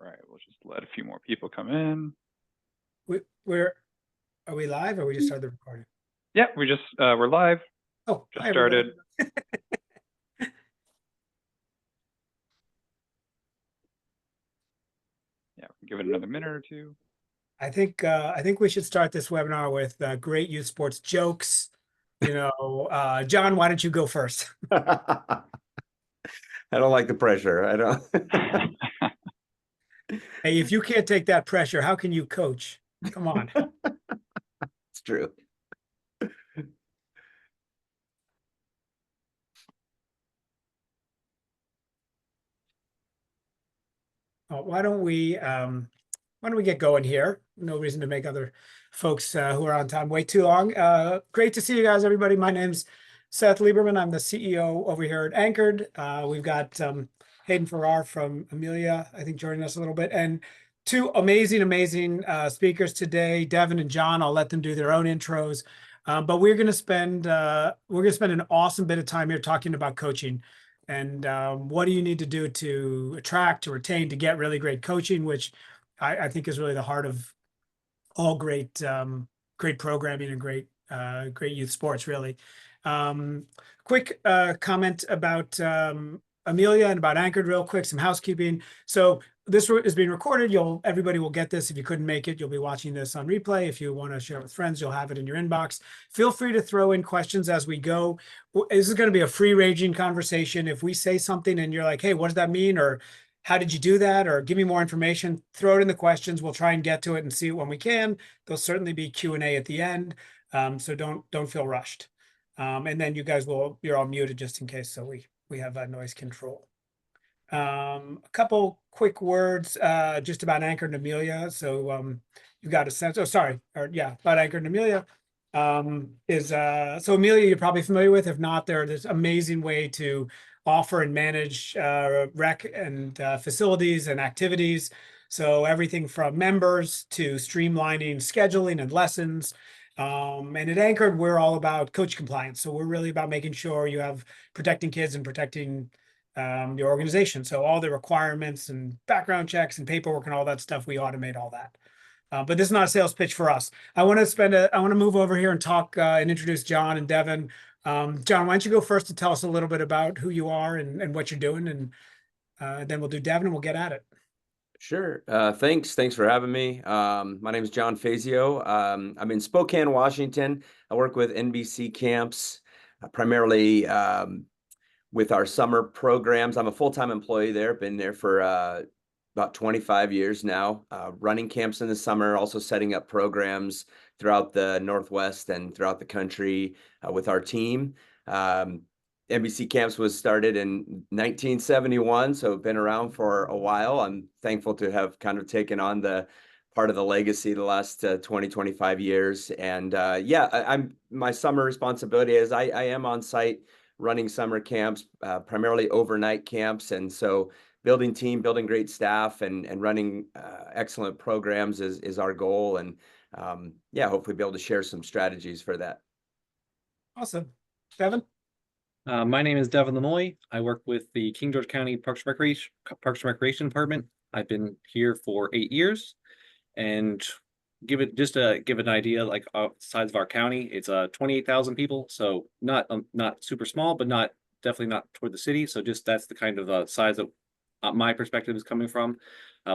Right, we'll just let a few more people come in. We're are we live or we just started the recording? Yeah, we're live. Oh, Just hi everybody. started. Yeah, give it another minute or two. I think we should start this webinar with great youth sports jokes. John, why don't you go first? I don't like the pressure. I don't. Hey, if you can't take that pressure, how can you coach? Come on. It's true. Why don't we get going here? No reason to make other folks who are on time wait too long. Great to see you guys, everybody. My name's Seth Lieberman. I'm the CEO over here at Anchored. We've got Hayden Farrar from Amelia, I think, joining us a little bit, and two amazing speakers today, Devin and John. I'll let them do their own intros, but we're going to spend an awesome bit of time here talking about coaching. And what do you need to do to attract, to retain, to get really great coaching, which I think is really the heart of all great programming and great youth sports, really. Quick comment about Amelia and about Anchored real quick, some housekeeping. So this is being recorded. Everybody will get this. If you couldn't make it, you'll be watching this on replay. If you want to share it with friends, you'll have it in your inbox. Feel free to throw in questions as we go. This is going to be a free-ranging conversation. If we say something and you're like, hey, what does that mean? Or how did you do that? Or give me more information, throw it in the questions. We'll try and get to it and see it when we can. There'll certainly be Q&A at the end. So don't feel rushed. And then you're all muted just in case. So we have noise control. A couple quick words just about Anchored and Amelia. So you've got a sense. About Anchored and Amelia. So Amelia, you're probably familiar with. If not, they're this amazing way to offer and manage rec and facilities and activities. So everything from members to streamlining scheduling and lessons. And at Anchored, we're all about coach compliance. So we're really about making sure you have protecting kids and protecting your organization. So all the requirements and background checks and paperwork and all that stuff, we automate all that. But this is not a sales pitch for us. I want to move over here and talk and introduce John and Devin. John, why don't you go first to tell us a little bit about who you are and what you're doing, and then we'll do Devin and we'll get at it. Sure. Thanks for having me. My name is John Fazio. I'm in Spokane, Washington. I work with NBC Camps, primarily with our summer programs. I'm a full-time employee there. Been there for about 25 years now, running camps in the summer, also setting up programs throughout the Northwest and throughout the country with our team. NBC Camps was started in 1971, so been around for a while. I'm thankful to have kind of taken on the part of the legacy the last 20, 25 years. And my summer responsibility is I am on site running summer camps, primarily overnight camps. And so building team, building great staff, and running excellent programs is our goal. And hopefully be able to share some strategies for that. Awesome. Devin? My name is Devin Lemoy. I work with the King George County Parks and Recreation Department. I've been here for 8 years, and give an idea, like size of our county, it's 28,000 people, so not super small, but definitely not toward the city. So just that's the kind of size that my perspective is coming from.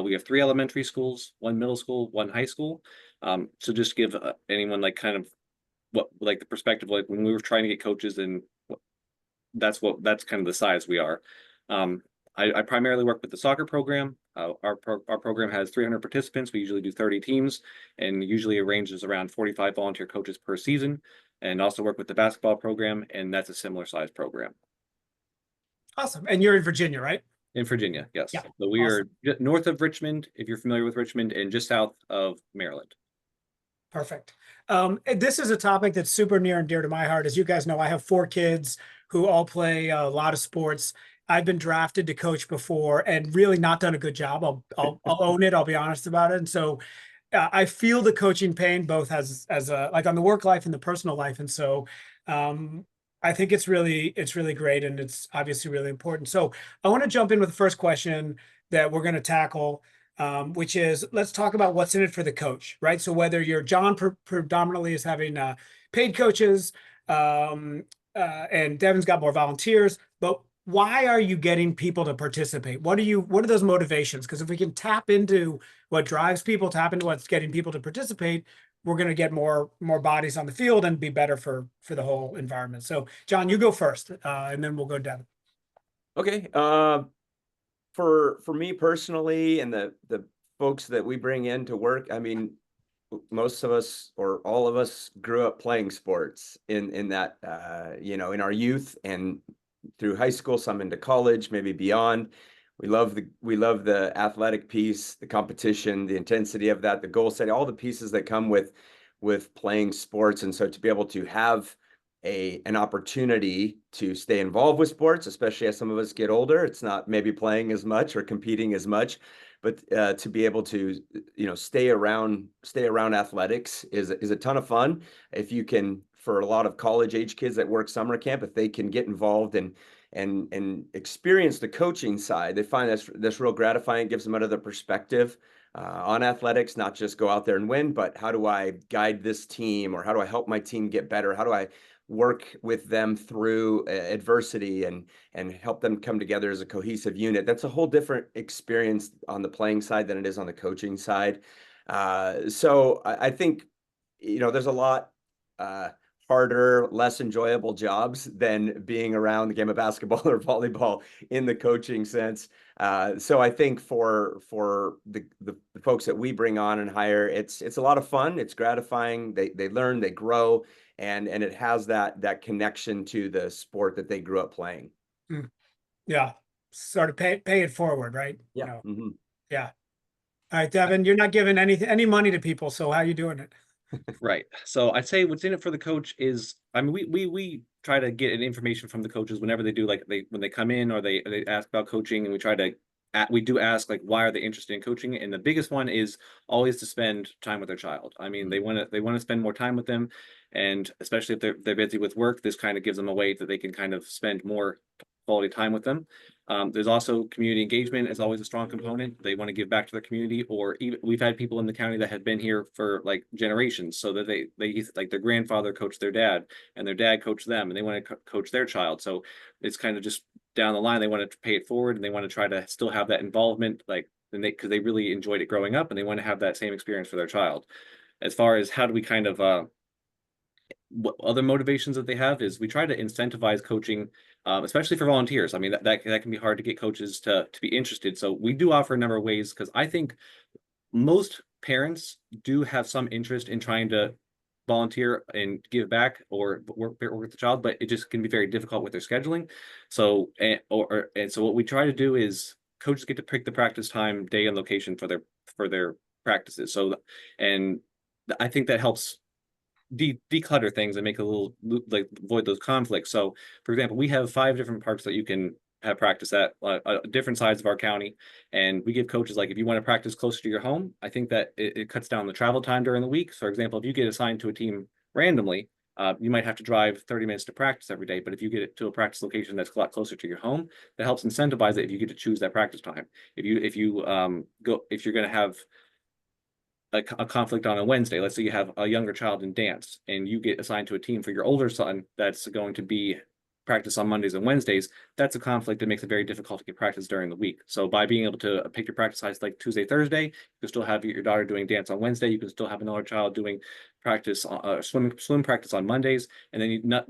We have 3 elementary schools, 1 middle school, 1 high school. So just give anyone like kind of what like the perspective, like when we were trying to get coaches, and that's kind of the size we are. I primarily work with the soccer program. Our program has 300 participants. We usually do 30 teams, and usually arranges around 45 volunteer coaches per season. And also work with the basketball program, and that's a similar size program. Awesome. And you're in Virginia, right? In Virginia, yes. Yeah, So we awesome. are north of Richmond, if you're familiar with Richmond, and just south of Maryland. Perfect. This is a topic that's super near and dear to my heart. As you guys know, I have 4 kids who all play a lot of sports. I've been drafted to coach before and really not done a good job. I'll own it. I'll be honest about it. And so I feel the coaching pain both as like on the work life and the personal life. And so I think it's really great, and it's obviously really important. So I want to jump in with the first question that we're going to tackle. which is, let's talk about what's in it for the coach, right? So whether you're John predominantly is having paid coaches, and Devin's got more volunteers, but why are you getting people to participate? What are those motivations? Because if we can tap into what drives people, tap into what's getting people to participate, we're going to get more bodies on the field and be better for the whole environment. So John, you go first, and then we'll go Devin. Okay. For me personally, and the folks that we bring in to work, I mean, most of us or all of us grew up playing sports in that in our youth and through high school, some into college, maybe beyond. We love the athletic piece, the competition, the intensity of that, the goal setting, all the pieces that come with playing sports. And so to be able to have an opportunity to stay involved with sports, especially as some of us get older, it's not maybe playing as much or competing as much, but to be able to stay around athletics is a ton of fun. If you can, for a lot of college age kids that work summer camp, if they can get involved and experience the coaching side, they find that's real gratifying. It gives them another perspective on athletics, not just go out there and win, but how do I guide this team, or how do I help my team get better? How do I work with them through adversity and help them come together as a cohesive unit? That's a whole different experience on the playing side than it is on the coaching side. So I think, there's a lot harder, less enjoyable jobs than being around the game of basketball or volleyball in the coaching sense. So I think for the folks that we bring on and hire, it's a lot of fun. It's gratifying. They learn, they grow, and it has that connection to the sport that they grew up playing. Yeah, sort of pay it forward, right? Yeah. Yeah. All right, Devin, you're not giving any money to people, so how are you doing it? Right. So I'd say what's in it for the coach is, I mean, we try to get information from the coaches whenever they do, like when they come in or they ask about coaching, and we do ask, like, why are they interested in coaching? And the biggest one is always to spend time with their child. I mean, they want to spend more time with them, and especially if they're busy with work, this kind of gives them a way that they can kind of spend more quality time with them. There's also community engagement is always a strong component. They want to give back to their community, or even we've had people in the county that have been here for like generations, so that they like their grandfather coached their dad, and their dad coached them, and they want to coach their child. So it's kind of just down the line, they want to pay it forward, and they want to try to still have that involvement, like, and because they really enjoyed it growing up, and they want to have that same experience for their child. As far as how do we kind of what other motivations that they have is, we try to incentivize coaching, especially for volunteers. I mean, that can be hard to get coaches to be interested. So we do offer a number of ways, because I think most parents do have some interest in trying to volunteer and give back or work with the child, but it just can be very difficult with their scheduling. So and so what we try to do is coaches get to pick the practice time, day, and location for their practices. So, and I think that helps declutter things and make a little, like, avoid those conflicts. So for example, we have 5 different parks that you can have practice at, different sides of our county, and we give coaches, like, if you want to practice closer to your home, I think that it cuts down the travel time during the week. So for example, if you get assigned to a team randomly, you might have to drive 30 minutes to practice every day, but if you get it to a practice location that's a lot closer to your home, that helps incentivize it if you get to choose that practice time. If you're going to have a conflict on a Wednesday, let's say you have a younger child in dance and you get assigned to a team for your older son that's going to be practice on Mondays and Wednesdays, that's a conflict that makes it very difficult to get practice during the week. So by being able to pick your practice size like Tuesday, Thursday, you can still have your daughter doing dance on Wednesday. You can still have another child doing practice, swim practice on Mondays, and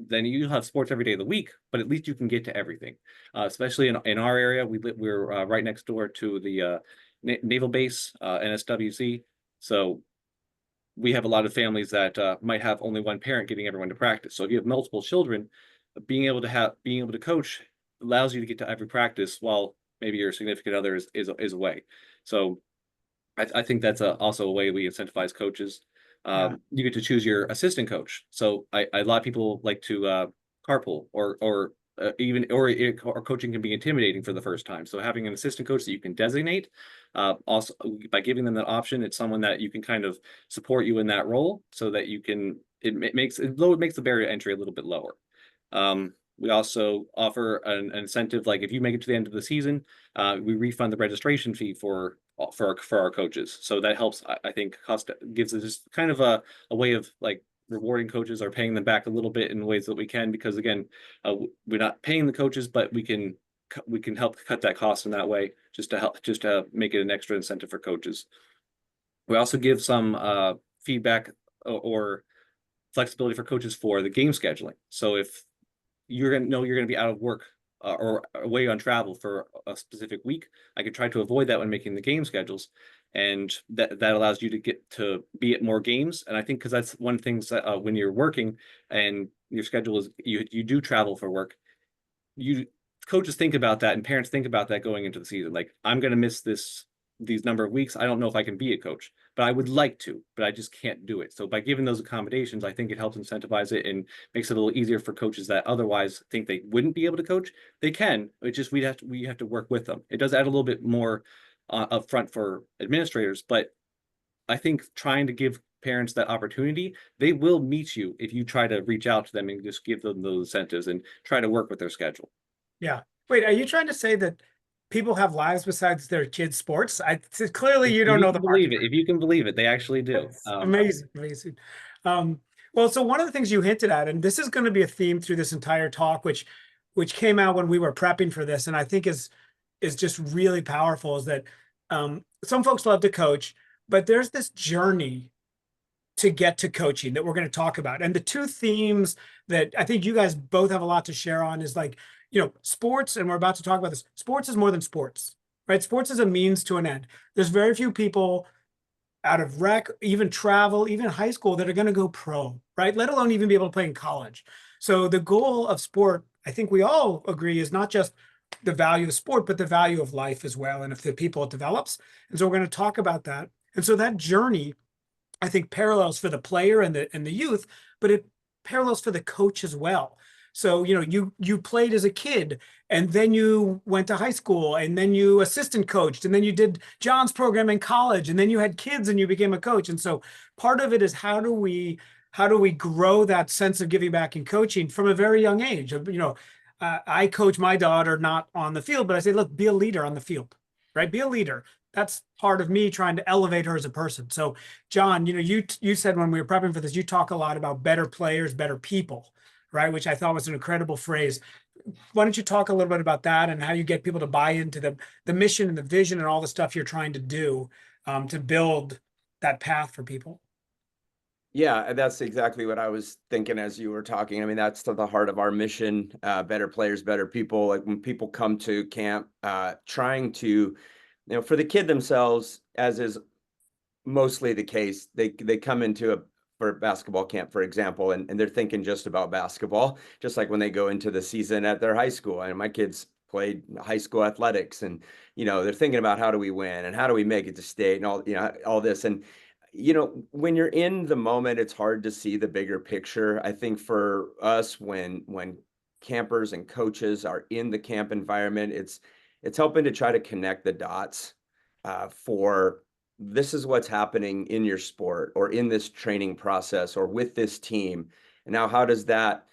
then you have sports every day of the week. But at least you can get to everything. Especially in our area, we're right next door to the naval base, NSWC. So we have a lot of families that might have only one parent getting everyone to practice. So if you have multiple children, being able to coach allows you to get to every practice while maybe your significant other is away. So I think that's also a way we incentivize coaches. You get to choose your assistant coach. So a lot of people like to carpool, or coaching can be intimidating for the first time. So having an assistant coach that you can designate, also by giving them that option, it's someone that you can kind of support you in that role, so that you can, it makes the barrier to entry a little bit lower. We also offer an incentive, like if you make it to the end of the season, we refund the registration fee for our coaches. So that helps, I think, gives us just kind of a way of like rewarding coaches or paying them back a little bit in ways that we can, because again, we're not paying the coaches, but we can help cut that cost in that way, just to make it an extra incentive for coaches. We also give some feedback or flexibility for coaches for the game scheduling. So if you're going to be out of work or away on travel for a specific week, I could try to avoid that when making the game schedules. And that allows you to get to be at more games. And I think because that's one thing that when you're working and your schedule is, you do travel for work, coaches think about that and parents think about that going into the season. Like, I'm going to miss these number of weeks. I don't know if I can be a coach, but I would like to, but I just can't do it. So by giving those accommodations, I think it helps incentivize it and makes it a little easier for coaches that otherwise think they wouldn't be able to coach. They can. It's just we have to work with them. It does add a little bit more upfront for administrators, but I think trying to give parents that opportunity, they will meet you if you try to reach out to them and just give them those incentives and try to work with their schedule. Yeah. Wait, are you trying to say that people have lives besides their kids' sports? Clearly you don't know the believe market. it. If you can believe it, they actually do. That's amazing, amazing. Well, so one of the things you hinted at, and this is going to be a theme through this entire talk, which came out when we were prepping for this, and I think is just really powerful, is that some folks love to coach, but there's this journey to get to coaching that we're going to talk about. And the two themes that I think you guys both have a lot to share on is, like, sports, and we're about to talk about this. Sports is more than sports, right? Sports is a means to an end. There's very few people out of rec, even travel, even high school, that are going to go pro, right? Let alone even be able to play in college. So the goal of sport, I think we all agree, is not just the value of sport, but the value of life as well, and if the people it develops. And so we're going to talk about that. And so that journey, I think, parallels for the player and the youth, but it parallels for the coach as well. So, you played as a kid, and then you went to high school, and then you assistant coached, and then you did John's program in college, and then you had kids and you became a coach. And so part of it is how do we grow that sense of giving back and coaching from a very young age? I coach my daughter not on the field, but I say, look, be a leader on the field, right? Be a leader. That's part of me trying to elevate her as a person. So, John, you said when we were prepping for this, you talk a lot about better players, better people, right? Which I thought was an incredible phrase. Why don't you talk a little bit about that and how you get people to buy into the mission and the vision and all the stuff you're trying to do to build that path for people? Yeah, that's exactly what I was thinking as you were talking. I mean, that's to the heart of our mission, better players, better people. Like, when people come to camp, trying to, for the kid themselves, as is mostly the case, they come into for basketball camp, for example, and they're thinking just about basketball, just like when they go into the season at their high school. And my kids played high school athletics, and, they're thinking about how do we win and how do we make it to state and all this. And, when you're in the moment, it's hard to see the bigger picture. I think for us, when campers and coaches are in the camp environment, it's helping to try to connect the dots for this is what's happening in your sport or in this training process or with this team. And now, how does that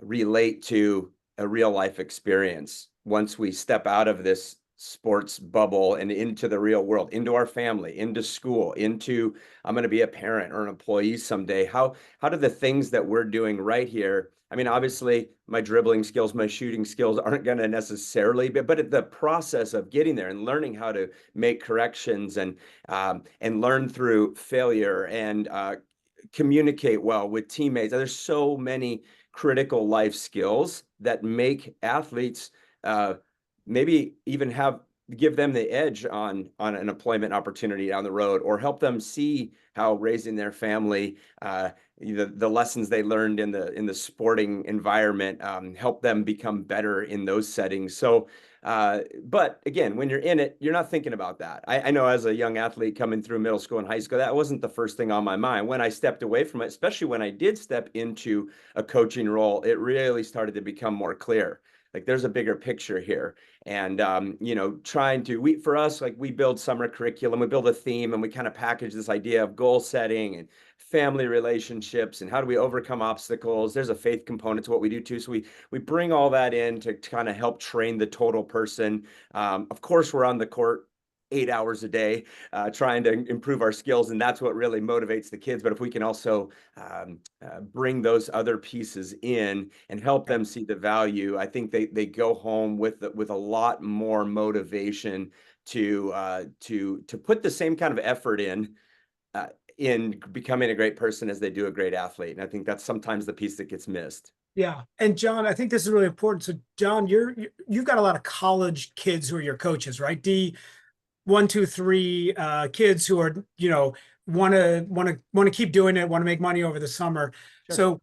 relate to a real life experience once we step out of this sports bubble and into the real world, into our family, into school, into I'm going to be a parent or an employee someday? How do the things that we're doing right here, I mean, obviously my dribbling skills, my shooting skills aren't going to necessarily be, but the process of getting there and learning how to make corrections and learn through failure and communicate well with teammates. There's so many critical life skills that make athletes maybe even give them the edge on an employment opportunity down the road, or help them see how raising their family, the lessons they learned in the sporting environment, help them become better in those settings. So, but again, when you're in it, you're not thinking about that. I know as a young athlete coming through middle school and high school, that wasn't the first thing on my mind. When I stepped away from it, especially when I did step into a coaching role, it really started to become more clear. like there's a bigger picture here. And, you know, for us, like we build summer curriculum, we build a theme, and we kind of package this idea of goal setting and family relationships and how do we overcome obstacles. There's a faith component to what we do too. So we bring all that in to kind of help train the total person. Of course, we're on the court 8 hours a day, trying to improve our skills, and that's what really motivates the kids. But if we can also bring those other pieces in and help them see the value, I think they go home with a lot more motivation to put the same kind of effort in becoming a great person as they do a great athlete. And I think that's sometimes the piece that gets missed. Yeah. And John, I think this is really important. So John, you've got a lot of college kids who are your coaches, right? D1, 2, 3 kids who are, you know, want to keep doing it, want to make money over the summer. Sure. So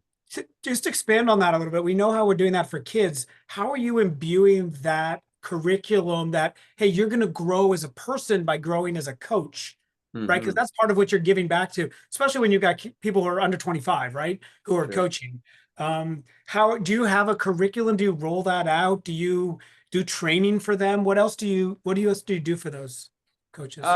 just expand on that a little bit. We know how we're doing that for kids. How are you imbuing that curriculum that, hey, you're going to grow as a person by growing as a coach? Right, because that's part of what you're giving back to, especially when you've got people who are under 25, right, who are coaching. How do you have a curriculum? Do you roll that out? Do you do training for them? What else do you do for those coaches?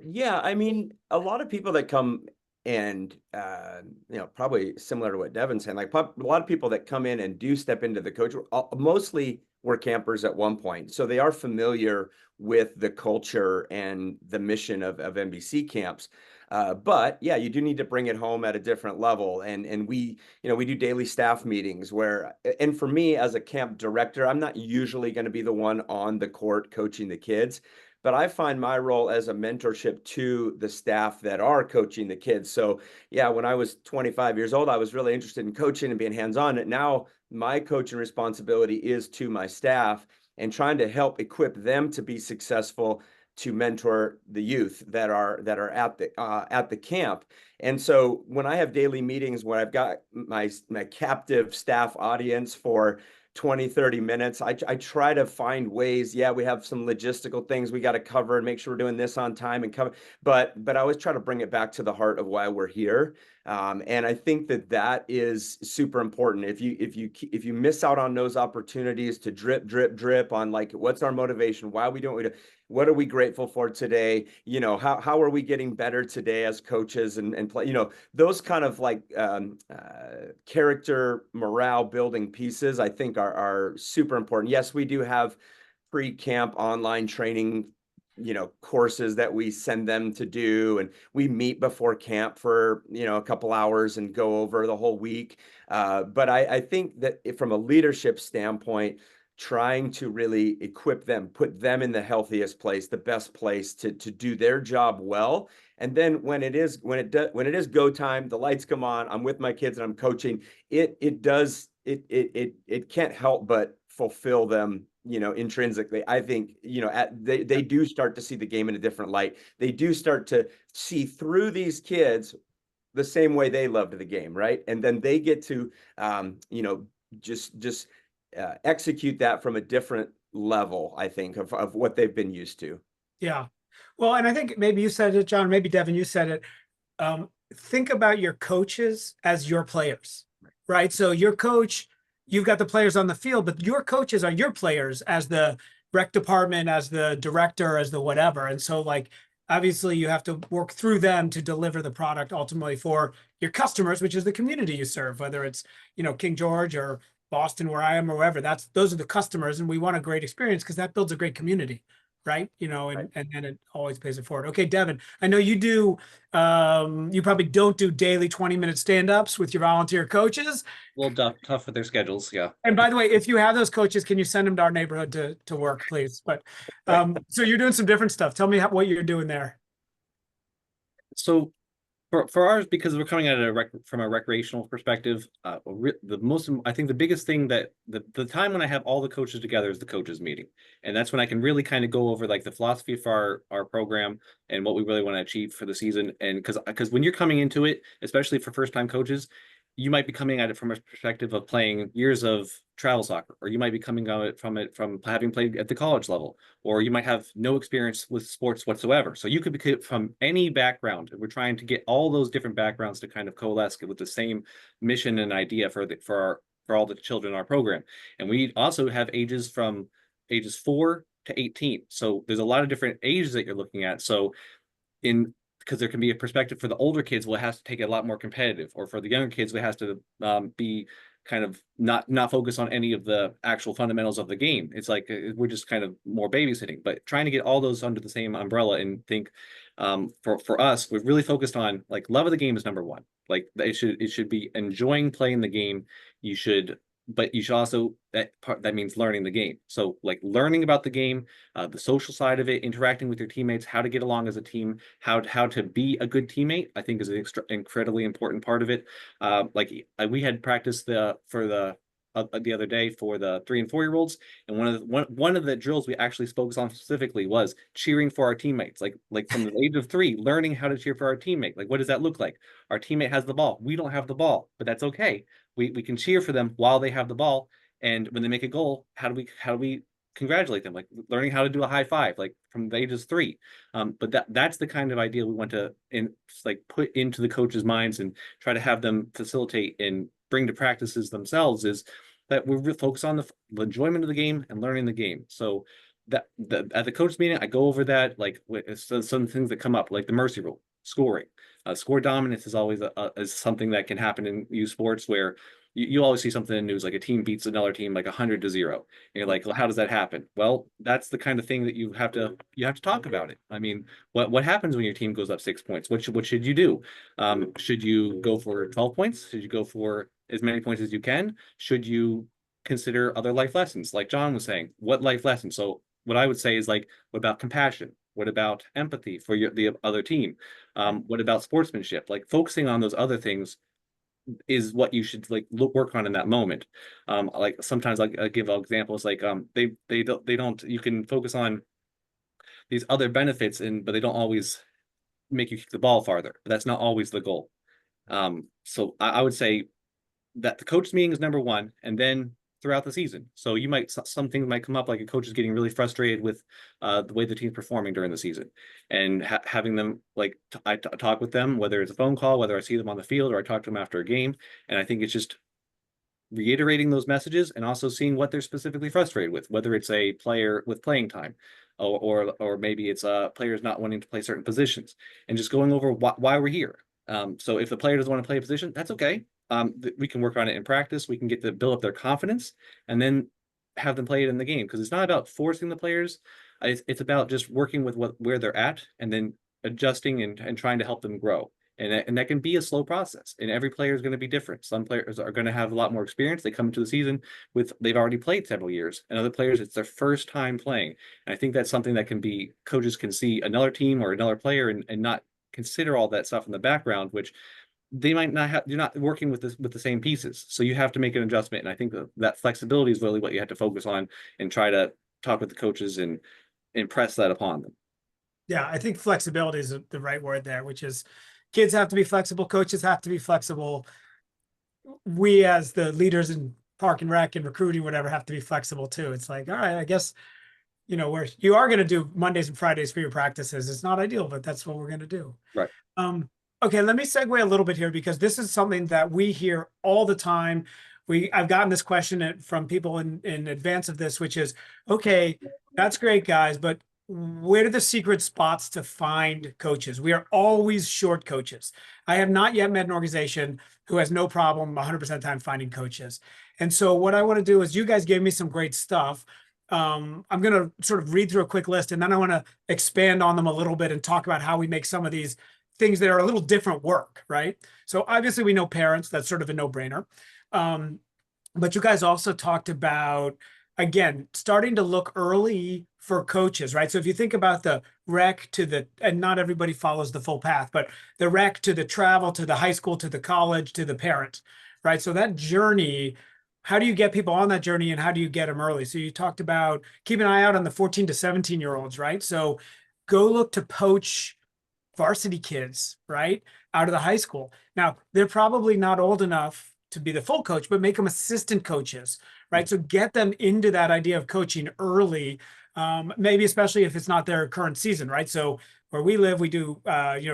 Yeah, I mean, a lot of people that come and you know, probably similar to what Devin's saying, like a lot of people that come in and do step into the coach, mostly were campers at one point, so they are familiar with the culture and the mission of NBC camps. But yeah, you do need to bring it home at a different level. And we, you know, we do daily staff meetings where, and for me as a camp director, I'm not usually going to be the one on the court coaching the kids, but I find my role as a mentorship to the staff that are coaching the kids. So yeah, when I was 25 years old, I was really interested in coaching and being hands-on. And now my coaching responsibility is to my staff and trying to help equip them to be successful, to mentor the youth that are at the camp. And so when I have daily meetings where I've got my captive staff audience for 20, 30 minutes, I try to find ways. Yeah, we have some logistical things we got to cover and make sure we're doing this on time and cover, but I always try to bring it back to the heart of why we're here. And I think that is super important. If you miss out on those opportunities to drip on like, what's our motivation? Why are we doing what are we grateful for today? You know, how are we getting better today as coaches and play, you know, those kind of like character morale building pieces, I think are super important. Yes, we do have pre-camp online training, you know, courses that we send them to do, and we meet before camp for, you know, a couple hours and go over the whole week. But I think that from a leadership standpoint, trying to really equip them, put them in the healthiest place, the best place to do their job well. And then when it is go time, the lights come on, I'm with my kids and I'm coaching, it can't help but fulfill them, you know, intrinsically. I think, you know, they do start to see the game in a different light. They do start to see through these kids the same way they loved the game, right? And then they get to, you know, just execute that from a different level, I think, of what they've been used to. Yeah. Well, and I think maybe you said it, John, maybe Devin, you said it. Think about your coaches as your players, right? So your coach, you've got the players on the field, but your coaches are your players as the rec department, as the director, as the whatever. And so like, obviously you have to work through them to deliver the product ultimately for your customers, which is the community you serve, whether it's, you know, King George or Boston, where I am, or wherever. Those are the customers, and we want a great experience because that builds a great community, right? You know, and then it always pays it forward. Okay, Devin, I know you do. You probably don't do daily 20-minute stand-ups with your volunteer coaches. A little tough with their schedules, yeah. And by the way, if you have those coaches, can you send them to our neighborhood to work, please? But so you're doing some different stuff. Tell me what you're doing there. So for ours, because we're coming at it from a recreational perspective, I think the biggest thing that the time when I have all the coaches together is the coaches meeting. And that's when I can really kind of go over like the philosophy for our program and what we really want to achieve for the season. And because when you're coming into it, especially for first time coaches, you might be coming at it from a perspective of playing years of travel soccer, or you might be coming at it from having played at the college level, or you might have no experience with sports whatsoever. So you could be from any background. We're trying to get all those different backgrounds to kind of coalesce with the same mission and idea for for all the children in our program. And we also have ages from ages 4 to 18. So there's a lot of different ages that you're looking at. So because there can be a perspective for the older kids, well, it has to take it a lot more competitive, or for the younger kids, it has to be kind of not focus on any of the actual fundamentals of the game. It's like we're just kind of more babysitting, but trying to get all those under the same umbrella. And think for us, we've really focused on, like, love of the game is number one. Like, it should be enjoying playing the game. But you should also, that means learning the game. So, like, learning about the game, the social side of it, interacting with your teammates, how to get along as a team, how to be a good teammate, I think is an incredibly important part of it. We had practiced the other day for the 3 and 4 year olds, and one of the drills we actually focused on specifically was cheering for our teammates. Like from the age of 3, learning how to cheer for our teammate. Like, what does that look like? Our teammate has the ball, we don't have the ball, but that's okay. We can cheer for them while they have the ball, and when they make a goal, how do we congratulate them? Like, learning how to do a high five, like from the ages 3. But that's the kind of idea we want to put into the coaches' minds and try to have them facilitate and bring to practices themselves, is that we're focused on the enjoyment of the game and learning the game. So that at the coach meeting, I go over that, like, some things that come up, like the mercy rule, scoring. Score dominance is always is something that can happen in youth sports, where you always see something in the news, like a team beats another team like 100-0. And you're like, well, how does that happen? Well, that's the kind of thing that you have to talk about it. I mean, what happens when your team goes up 6 points? What should you do? Should you go for 12 points? Should you go for as many points as you can? Should you consider other life lessons, like John was saying? What life lessons? So what I would say is, like, what about compassion? What about empathy for the other team? What about sportsmanship? Like, focusing on those other things is what you should work on in that moment. Like, sometimes, like, I give examples, like they don't, you can focus on these other benefits, but they don't always make you kick the ball farther. But that's not always the goal. So I would say that the coach meeting is number one, and then throughout the season. So some things might come up, like a coach is getting really frustrated with the way the team's performing during the season, and having them, like, I talk with them, whether it's a phone call, whether I see them on the field, or I talk to them after a game. And I think it's just reiterating those messages, and also seeing what they're specifically frustrated with, whether it's a player with playing time, or maybe it's players not wanting to play certain positions, and just going over why we're here. So if the player doesn't want to play a position, that's okay. We can work on it in practice. We can build up their confidence, and then have them play it in the game. Because it's not about forcing the players. It's about just working with where they're at, and then adjusting and trying to help them grow. And that can be a slow process. And every player is going to be different. Some players are going to have a lot more experience. They come into the season they've already played several years, and other players, it's their first time playing. And I think that's something that coaches can see another team or another player, and not consider all that stuff in the background, which they might not have. You're not working with the same pieces, so you have to make an adjustment. And I think that flexibility is really what you have to focus on, and try to talk with the coaches and impress that upon them. Yeah, I think flexibility is the right word there, which is kids have to be flexible, coaches have to be flexible. We, as the leaders in park and rec and recruiting, whatever, have to be flexible too. It's like, all right, I guess, where you are going to do Mondays and Fridays for your practices. It's not ideal, but that's what we're going to do. Right. Okay, let me segue a little bit here, because this is something that we hear all the time. I've gotten this question from people in advance of this, which is, okay, that's great, guys, but where are the secret spots to find coaches? We are always short coaches. I have not yet met an organization who has no problem 100% of the time finding coaches. And so what I want to do is, you guys gave me some great stuff. I'm going to sort of read through a quick list, and then I want to expand on them a little bit and talk about how we make some of these things that are a little different work, right? So obviously we know parents, that's sort of a no-brainer. But you guys also talked about, again, starting to look early for coaches, right? So if you think about the rec and not everybody follows the full path, but the rec to the travel, to the high school, to the college, to the parent, right? So that journey, how do you get people on that journey, and how do you get them early? So you talked about keep an eye out on the 14 to 17 year olds, right? So go look to poach varsity kids, right, out of the high school. Now, they're probably not old enough to be the full coach, but make them assistant coaches, right? So get them into that idea of coaching early, maybe especially if it's not their current season, right? So where we live, we do,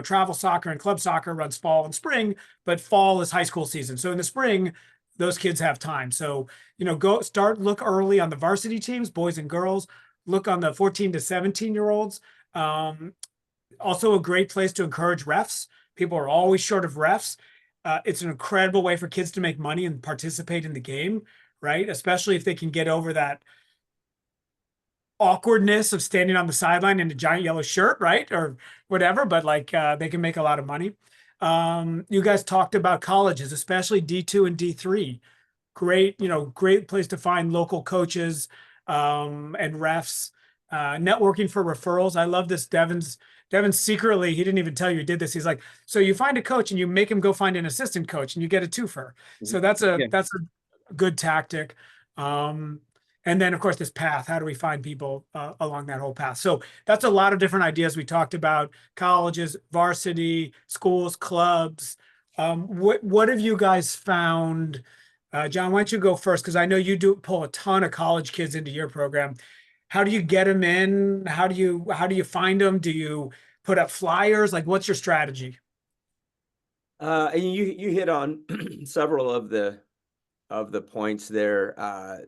travel soccer and club soccer runs fall and spring, but fall is high school season. So in the spring, those kids have time. So, look early on the varsity teams, boys and girls, look on the 14 to 17-year-olds. Also a great place to encourage refs. People are always short of refs. It's an incredible way for kids to make money and participate in the game, right? Especially if they can get over that awkwardness of standing on the sideline in a giant yellow shirt, right? Or whatever, but they can make a lot of money. You guys talked about colleges, especially D2 and D3. Great place to find local coaches and refs. Networking for referrals. I love this. Devin secretly, he didn't even tell you he did this. He's like, so you find a coach and you make him go find an assistant coach and you get a twofer. So that's a good tactic. And then of course this path, how do we find people along that whole path? So that's a lot of different ideas. We talked about colleges, varsity, schools, clubs. What have you guys found? John, why don't you go first? Because I know you do pull a ton of college kids into your program. How do you get them in? How do you find them? Do you put up flyers? Like, what's your strategy? And you hit on several of the points there.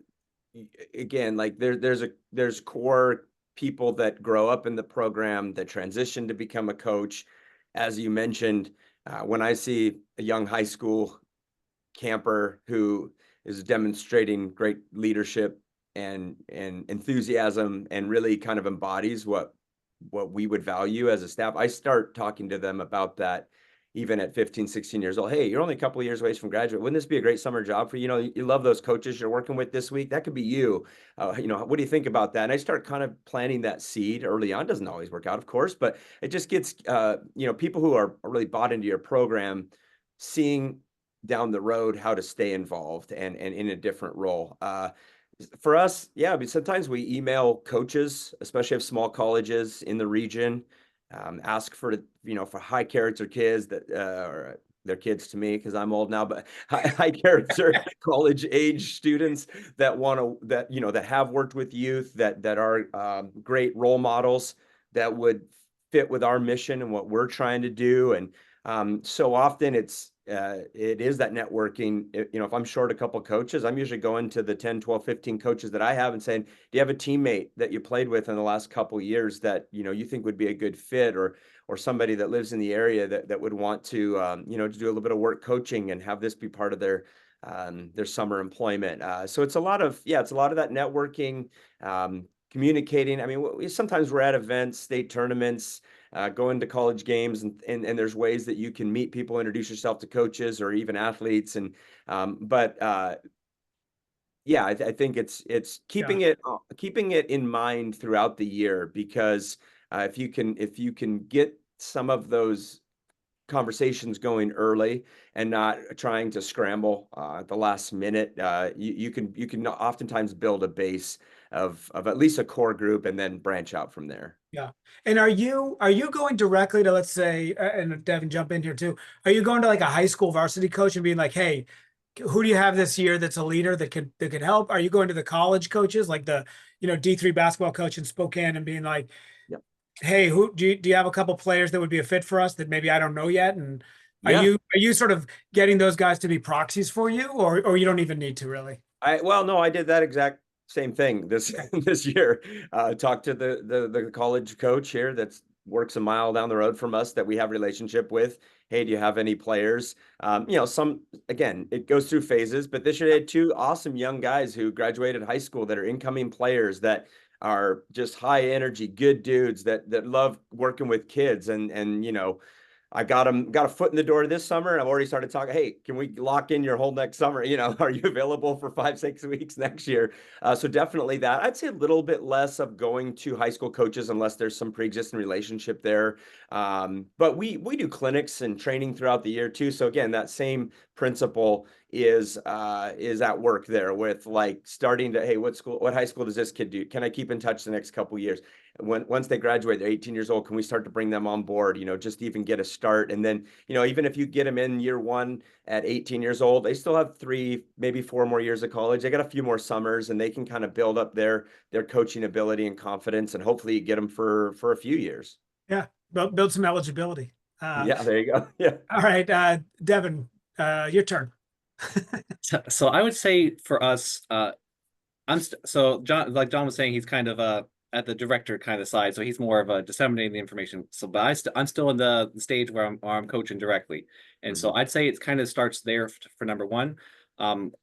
Again, like there's core people that grow up in the program that transition to become a coach. As you mentioned, when I see a young high school camper who is demonstrating great leadership and enthusiasm and really kind of embodies what we would value as a staff, I start talking to them about that even at 15, 16 years old. Hey, you're only a couple of years away from graduate. Wouldn't this be a great summer job for you? You love those coaches you're working with this week. That could be you. What do you think about that? And I start kind of planting that seed early on. Doesn't always work out, of course, but it just gets, people who are really bought into your program, seeing down the road how to stay involved and in a different role. For us, yeah, but sometimes we email coaches, especially of small colleges in the region, ask for high character kids that or they're kids to me because I'm old now, but high character college age students that that have worked with youth, that are great role models that would fit with our mission and what we're trying to do. And so often it is that networking. If I'm short a couple coaches, I'm usually going to the 10, 12, 15 coaches that I have and saying, do you have a teammate that you played with in the last couple of years that, you think would be a good fit, or somebody that lives in the area that would want to, to do a little bit of work coaching and have this be part of their summer employment. So it's a lot of that networking, communicating. I mean, sometimes we're at events, state tournaments, going to college games, and there's ways that you can meet people, introduce yourself to coaches or even athletes. And I think it's keeping it in mind throughout the year, because if you can get some of those conversations going early and not trying to scramble at the last minute, you can oftentimes build a base of at least a core group and then branch out from there. Yeah. And are you going directly to, let's say, and Devin, jump in here too, are you going to like a high school varsity coach and being like, hey, who do you have this year that's a leader that could help? Are you going to the college coaches, like the D3 basketball coach in Spokane, and being like, yep, hey, who do you have a couple players that would be a fit for us that maybe I don't know yet? And are you sort of getting those guys to be proxies for you, or you don't even need to really? No, I did that exact same thing this year. Talked to the college coach here that works a mile down the road from us that we have a relationship with. Hey, do you have any players? Again, it goes through phases, but this year they had two awesome young guys who graduated high school that are incoming players that are just high energy, good dudes that love working with kids. And I got a foot in the door this summer. I've already started talking. Hey, can we lock in your whole next summer? Are you available for 5-6 weeks next year? So definitely that. I'd say a little bit less of going to high school coaches unless there's some pre-existing relationship there. But we do clinics and training throughout the year too. So again, that same principle is at work there with like starting to, hey, what high school does this kid do? Can I keep in touch the next couple of years? Once they graduate, they're 18 years old, can we start to bring them on board, just even get a start? And then, even if you get them in year one at 18 years old, they still have 3, maybe 4 more years of college. They got a few more summers, and they can kind of build up their coaching ability and confidence, and hopefully get them for a few years. Yeah, build some eligibility. Yeah, there you go. Yeah. All right, Devin, your turn. So I would say for us, so John, like John was saying, he's kind of at the director kind of side, so he's more of a disseminating the information. So, but I'm still in the stage where I'm coaching directly, and so I'd say it kind of starts there for number one.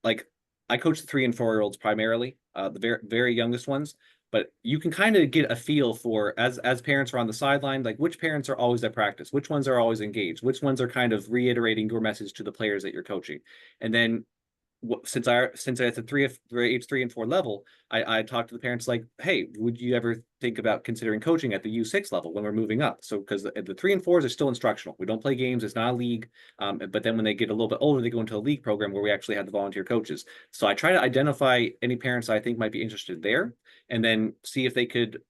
Like I coach the 3 and 4 year olds primarily, the very youngest ones. But you can kind of get a feel for as parents are on the sideline, like which parents are always at practice, which ones are always engaged, which ones are kind of reiterating your message to the players that you're coaching, and then since I at the age 3 and 4 level, I talk to the parents like, hey, would you ever think about considering coaching at the U6 level when we're moving up? So because the 3 and 4s are still instructional, we don't play games, it's not a league. But then when they get a little bit older, they go into a league program where we actually have the volunteer coaches. So I try to identify any parents I think might be interested there, and then see if they could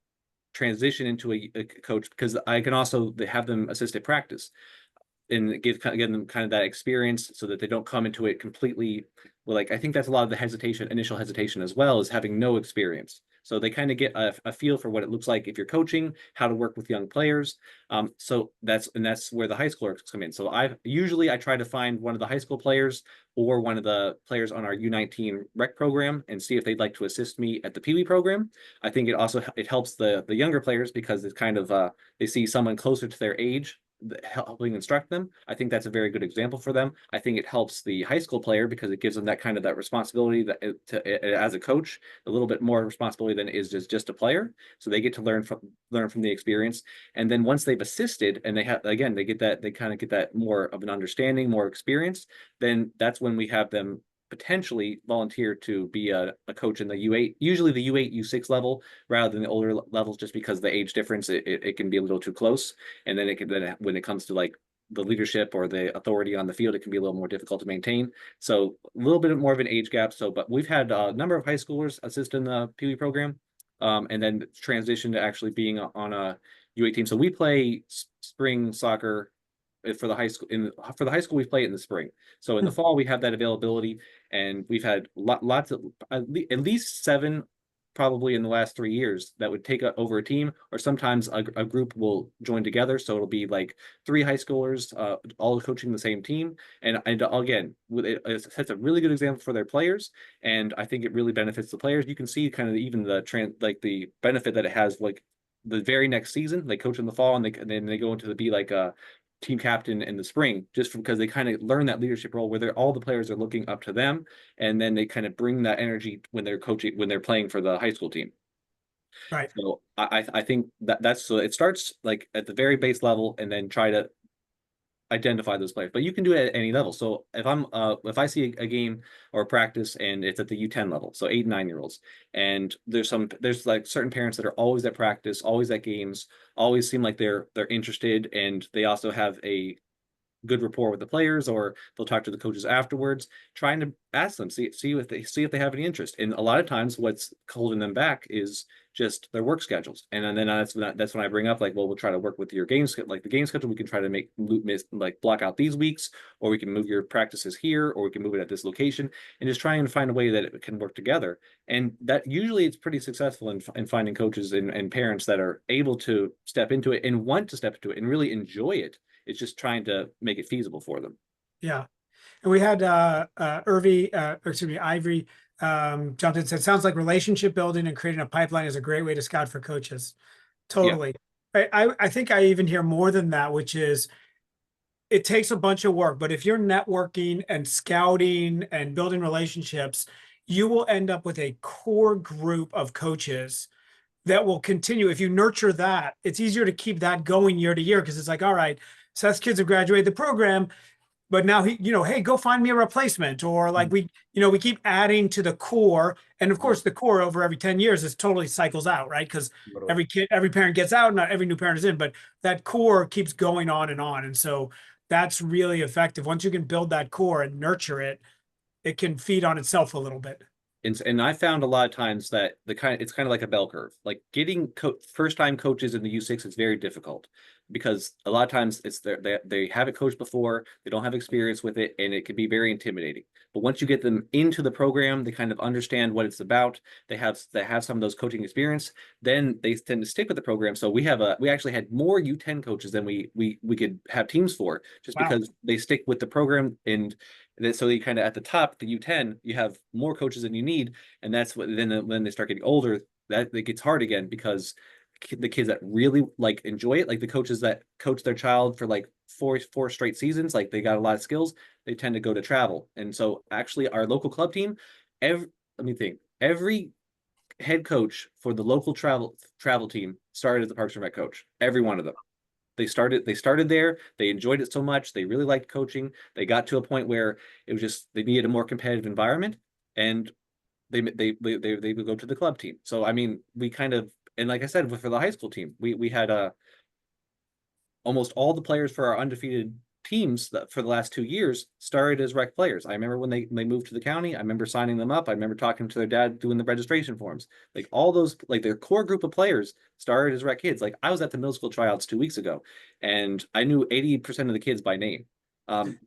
transition into a coach, because I can also have them assist at practice and give them kind of that experience so that they don't come into it completely. Well, like I think that's a lot of the initial hesitation as well, is having no experience. So they kind of get a feel for what it looks like if you're coaching, how to work with young players. So that's where the high schoolers come in. So I try to find one of the high school players or one of the players on our U19 rec program and see if they'd like to assist me at the Pee Wee program. I think it helps the younger players because it's kind of they see someone closer to their age helping instruct them. I think that's a very good example for them. I think it helps the high school player because it gives them that responsibility as a coach, a little bit more responsibility than is just a player. So they get to learn from the experience. And then once they've assisted and they kind of get that more of an understanding, more experience, then that's when we have them potentially volunteer to be a coach in the U8, usually the U8, U6 level, rather than the older levels, just because the age difference, it can be a little too close. And then when it comes to like the leadership or the authority on the field, it can be a little more difficult to maintain. So a little bit more of an age gap. So, but we've had a number of high schoolers assist in the Pee Wee program, and then transition to actually being on a U8 team. So we play spring soccer for the high school. For the high school, we play it in the spring. So in the fall, we have that availability, and we've had lots of at least 7 probably in the last 3 years that would take over a team, or sometimes a group will join together. So it'll be like 3 high schoolers all coaching the same team. And again, it sets a really good example for their players. And I think it really benefits the players. You can see kind of even the benefit that it has, like the very next season, they coach in the fall and then they go into the be like a team captain in the spring, just because they kind of learn that leadership role where all the players are looking up to them, and then they kind of bring that energy when they're coaching, when they're playing for the high school team. Right. So I think that's so it starts like at the very base level, and then try to identify those players. But you can do it at any level. So if I see a game or a practice and it's at the U10 level, so 8 and 9 year olds, and there's like certain parents that are always at practice, always at games, always seem like they're interested, and they also have a good rapport with the players, or they'll talk to the coaches afterwards, trying to ask them, see if they have any interest. And a lot of times what's holding them back is just their work schedules. And then that's when I bring up like, well, we'll try to work with your games, like the game schedule. We can try to block out these weeks, or we can move your practices here, or we can move it at this location, and just trying to find a way that it can work together. And that usually it's pretty successful in finding coaches and parents that are able to step into it and want to step into it and really enjoy it. It's just trying to make it feasible for them. Yeah. And we had Ivory jumped in and said, sounds like relationship building and creating a pipeline is a great way to scout for coaches. Totally. Yeah. I think I even hear more than that, which is it takes a bunch of work, but if you're networking and scouting and building relationships, you will end up with a core group of coaches that will continue. If you nurture that, it's easier to keep that going year to year, because it's like, all right, Seth's kids have graduated the program, but now hey, go find me a replacement. Or like we keep adding to the core. And of course the core over every 10 years is totally cycles out, right? Because every parent gets out, not every new parent is in, but that core keeps going on. And so that's really effective. Once you can build that core and nurture it, it can feed on itself a little bit. And I found a lot of times that it's kind of like a bell curve. Like getting first-time coaches in the U6 is very difficult. because a lot of times it's they haven't coached before, they don't have experience with it, and it can be very intimidating. But once you get them into the program, they kind of understand what it's about. They have some of those coaching experience, then they tend to stick with the program. So we actually had more U10 coaches than we could have teams for, just Wow. because they stick with the program. And then, so you kind of at the top, the U10, you have more coaches than you need, and that's what then when they start getting older, that it gets hard again, because the kids that really like enjoy it, like the coaches that coach their child for like four straight seasons, like they got a lot of skills, they tend to go to travel. And so actually our local club team, every head coach for the local travel team started as the Parks and Rec coach. Every one of them. They started there. They enjoyed it so much. They really liked coaching. They got to a point where it was just they needed a more competitive environment, and they would go to the club team. So I mean, we kind of, and like I said, for the high school team, we had almost all the players for our undefeated teams that for the last 2 years started as rec players. I remember when they moved to the county, I remember signing them up. I remember talking to their dad, doing the registration forms. Like all those, like their core group of players started as rec kids. Like I was at the middle school tryouts 2 weeks ago, and I knew 80% of the kids by name,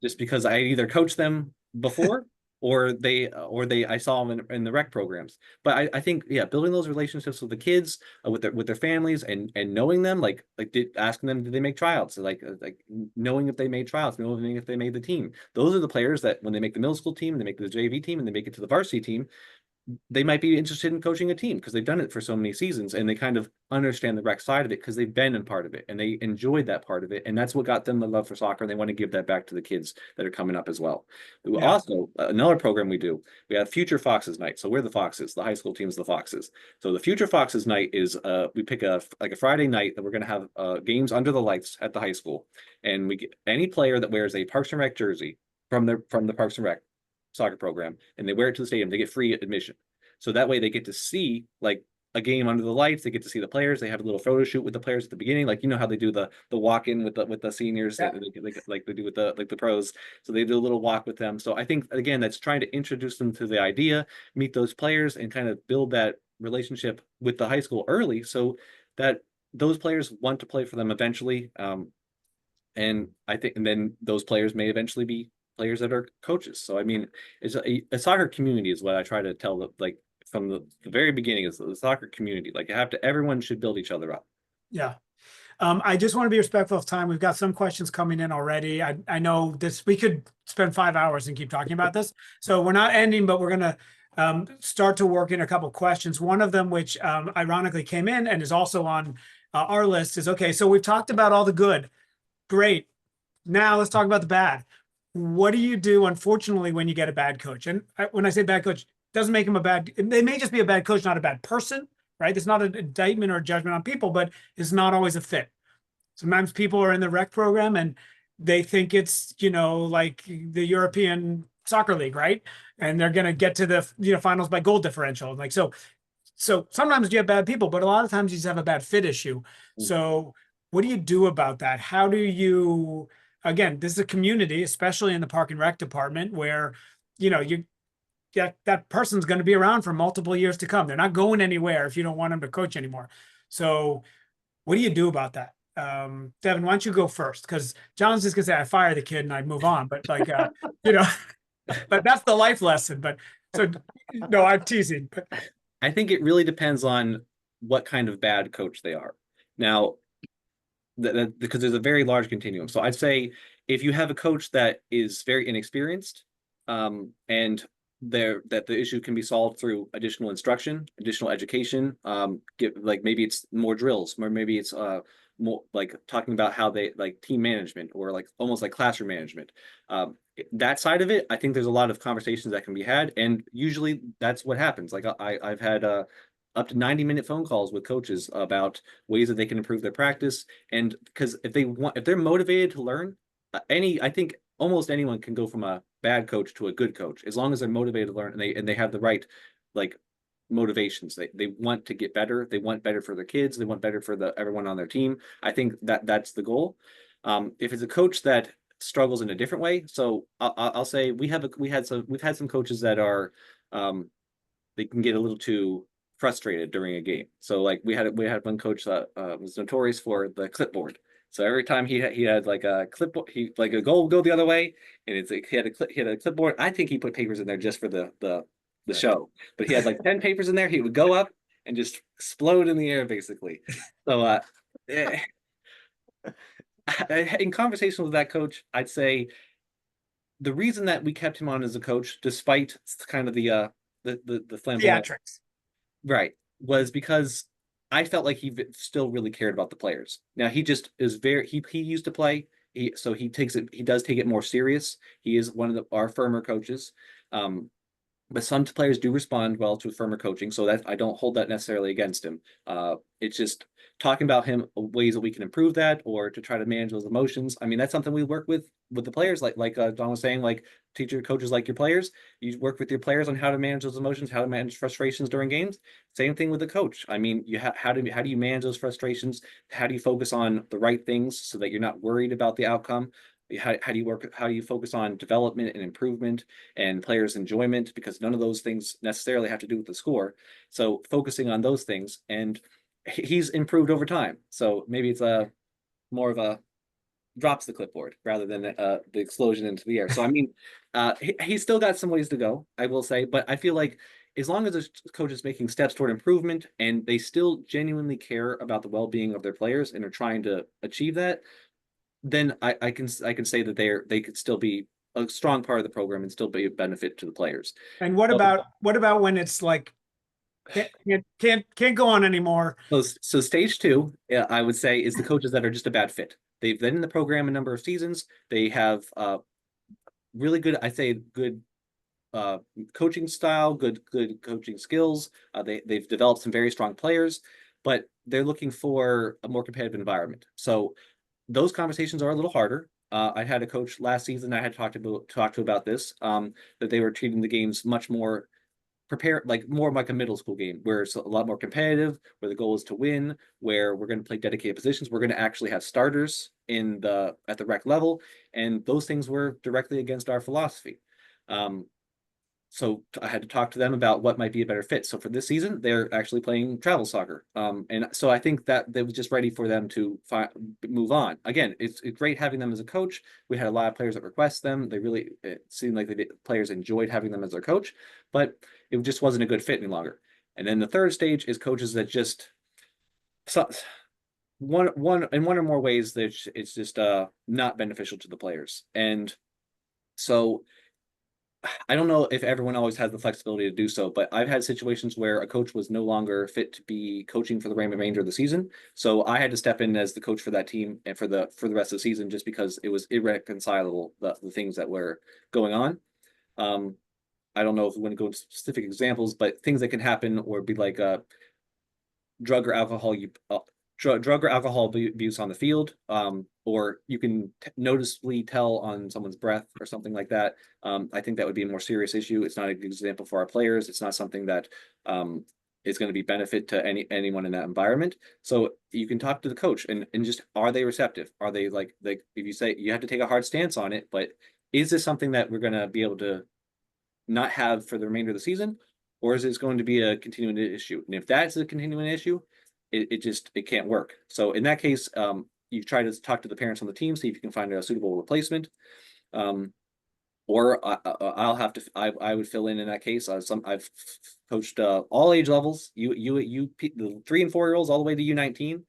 just because I either coached them before or I saw them in the rec programs. But I think, yeah, building those relationships with the kids, with their families, and knowing them, asking them, did they make tryouts? So like knowing if they made tryouts, knowing if they made the team. Those are the players that when they make the middle school team, they make the JV team, and they make it to the varsity team, they might be interested in coaching a team because they've done it for so many seasons, and they kind of understand the rec side of it because they've been in part of it and they enjoyed that part of it. And that's what got them the love for soccer. And they want to give that back to the kids that are coming up as well. Yeah. Also, another program we have Future Foxes Night. So we're the Foxes, the high school team's the Foxes. So the Future Foxes Night is, we pick a Friday night that we're going to have games under the lights at the high school. And we get any player that wears a Parks and Rec jersey from the Parks and Rec soccer program, and they wear it to the stadium, they get free admission. So that way they get to see like a game under the lights. They get to see the players. They have a little photo shoot with the players at the beginning, like you know how they do the walk-in with the seniors, Yeah. like they do with the pros. So they do a little walk with them. So I think again that's trying to introduce them to the idea, meet those players, and kind of build that relationship with the high school early, so that those players want to play for them eventually. And I think, and then those players may eventually be players that are coaches. So I mean, it's a soccer community is what I try to tell them, like from the very beginning, is the soccer community. Like everyone should build each other up. Yeah. I just want to be respectful of time. We've got some questions coming in already. I know this, we could spend 5 hours and keep talking about this. So we're not ending, but we're going to start to work in a couple of questions. One of them, which ironically came in and is also on our list, is, okay, so we've talked about all the good. Great. Now let's talk about the bad. What do you do, unfortunately, when you get a bad coach? And when I say bad coach, doesn't make him a bad, they may just be a bad coach, not a bad person, right? It's not an indictment or a judgment on people, but it's not always a fit. Sometimes people are in the rec program and they think it's, like the European Soccer League, right? And they're going to get to the finals by goal differential. Like, so sometimes you have bad people, but a lot of times you just have a bad fit issue. So what do you do about that? How do you, again, this is a community, especially in the park and rec department, where, that person's going to be around for multiple years to come. They're not going anywhere if you don't want them to coach anymore. So what do you do about that? Devin, why don't you go first? Because John's just going to say, I fire the kid and I move on. But like, but that's the life lesson. But so, no, I'm teasing. But I think it really depends on what kind of bad coach they are. Now, because there's a very large continuum. So I'd say if you have a coach that is very inexperienced, and that the issue can be solved through additional instruction, additional education, maybe it's more drills, or maybe it's more like talking about how they like team management, or like almost like classroom management. That side of it, I think there's a lot of conversations that can be had, and usually that's what happens. Like I've had up to 90-minute phone calls with coaches about ways that they can improve their practice. And because if they're motivated to learn, I think almost anyone can go from a bad coach to a good coach, as long as they're motivated to learn and they have the right like motivations. They want to get better. They want better for their kids. They want better for everyone on their team. I think that's the goal. If it's a coach that struggles in a different way, so I'll say we've had some coaches that are they can get a little too frustrated during a game. So like we had one coach that was notorious for the clipboard. So every time he had like a clipboard, he like a goal would go the other way, and it's like he had a clipboard. I think he put papers in there just for the show, but he had like 10 papers in there. He would go up and just explode in the air, basically. So eh, in conversation with that coach, I'd say the reason that we kept him on as a coach, despite kind of the flamboyant, Theatrics. right, was because I felt like he still really cared about the players. Now he just is he used to play. So he does take it more serious. He is one of our firmer coaches. But some players do respond well to firmer coaching, so that I don't hold that necessarily against him. It's just talking about him ways that we can improve that, or to try to manage those emotions. I mean, that's something we work with the players, like Don was saying, like teacher coaches like your players. You work with your players on how to manage those emotions, how to manage frustrations during games. Same thing with the coach. I mean, how do you manage those frustrations? How do you focus on the right things so that you're not worried about the outcome? How do you work? How do you focus on development and improvement and players' enjoyment? Because none of those things necessarily have to do with the score. So focusing on those things, and he's improved over time. So maybe it's more of a drops the clipboard rather than the explosion into the air. So I mean, he's still got some ways to go, I will say, but I feel like as long as the coach is making steps toward improvement and they still genuinely care about the well-being of their players and are trying to achieve that, then I can say that they could still be a strong part of the program and still be a benefit to the players. And what about when it's like can't go on anymore? So stage two, I would say, is the coaches that are just a bad fit. They've been in the program a number of seasons. They have really good, I say, good coaching style, good coaching skills. They've developed some very strong players, but they're looking for a more competitive environment. So those conversations are a little harder. I had a coach last season I had talked to about this, that they were treating the games much more prepared, like more like a middle school game, where it's a lot more competitive, where the goal is to win, where we're going to play dedicated positions. We're going to actually have starters at the rec level, and those things were directly against our philosophy. So I had to talk to them about what might be a better fit. So for this season, they're actually playing travel soccer. And so I think that they was just ready for them to move on. Again, it's great having them as a coach. We had a lot of players that request them. It seemed like players enjoyed having them as their coach, but it just wasn't a good fit any longer. And then the third stage is coaches that just one or more ways that it's just not beneficial to the players. And so I don't know if everyone always has the flexibility to do so, but I've had situations where a coach was no longer fit to be coaching for the remainder of the season. So I had to step in as the coach for that team and for the rest of the season, just because it was irreconcilable, the things that were going on. I don't know if we want to go into specific examples, but things that can happen or be like drug or alcohol abuse on the field, or you can noticeably tell on someone's breath or something like that. I think that would be a more serious issue. It's not a good example for our players. It's not something that is going to be benefit to anyone in that environment. So you can talk to the coach and just, are they receptive? Are they like if you say you have to take a hard stance on it, but is this something that we're going to be able to not have for the remainder of the season, or is this going to be a continuing issue? And if that's a continuing issue, it can't work. So in that case, you try to talk to the parents on the team, see if you can find a suitable replacement. Or I would fill in that case. I've coached all age levels, the 3 and 4 year olds all the way to U19.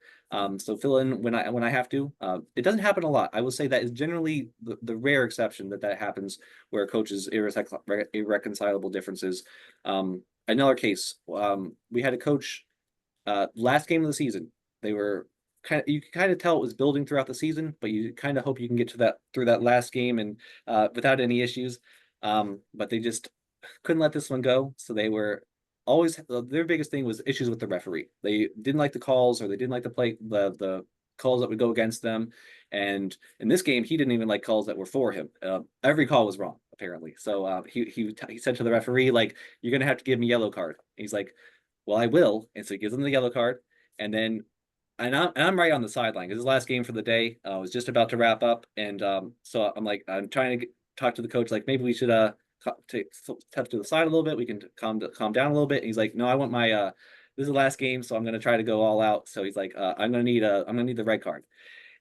So fill in when I have to. It doesn't happen a lot. I will say that is generally the rare exception that happens, where coaches irreconcilable differences. Another case, we had a coach last game of the season. They were you could kind of tell it was building throughout the season, but you kind of hope you can get through that last game and without any issues. But they just couldn't let this one go. So they were always, their biggest thing was issues with the referee. They didn't like the calls, or they didn't like the calls that would go against them. And in this game, he didn't even like calls that were for him. Every call was wrong, apparently. So he said to the referee, like, "You're gonna have to give me a yellow card." He's like, "Well, I will." And so he gives him the yellow card, and then I'm right on the sideline because his last game for the day was just about to wrap up, and so I'm trying to talk to the coach, like, maybe we should step to the side a little bit. We can calm down a little bit. And he's like, "No, I want my this is the last game, so I'm going to try to go all out." So he's like, I'm going to need the red card."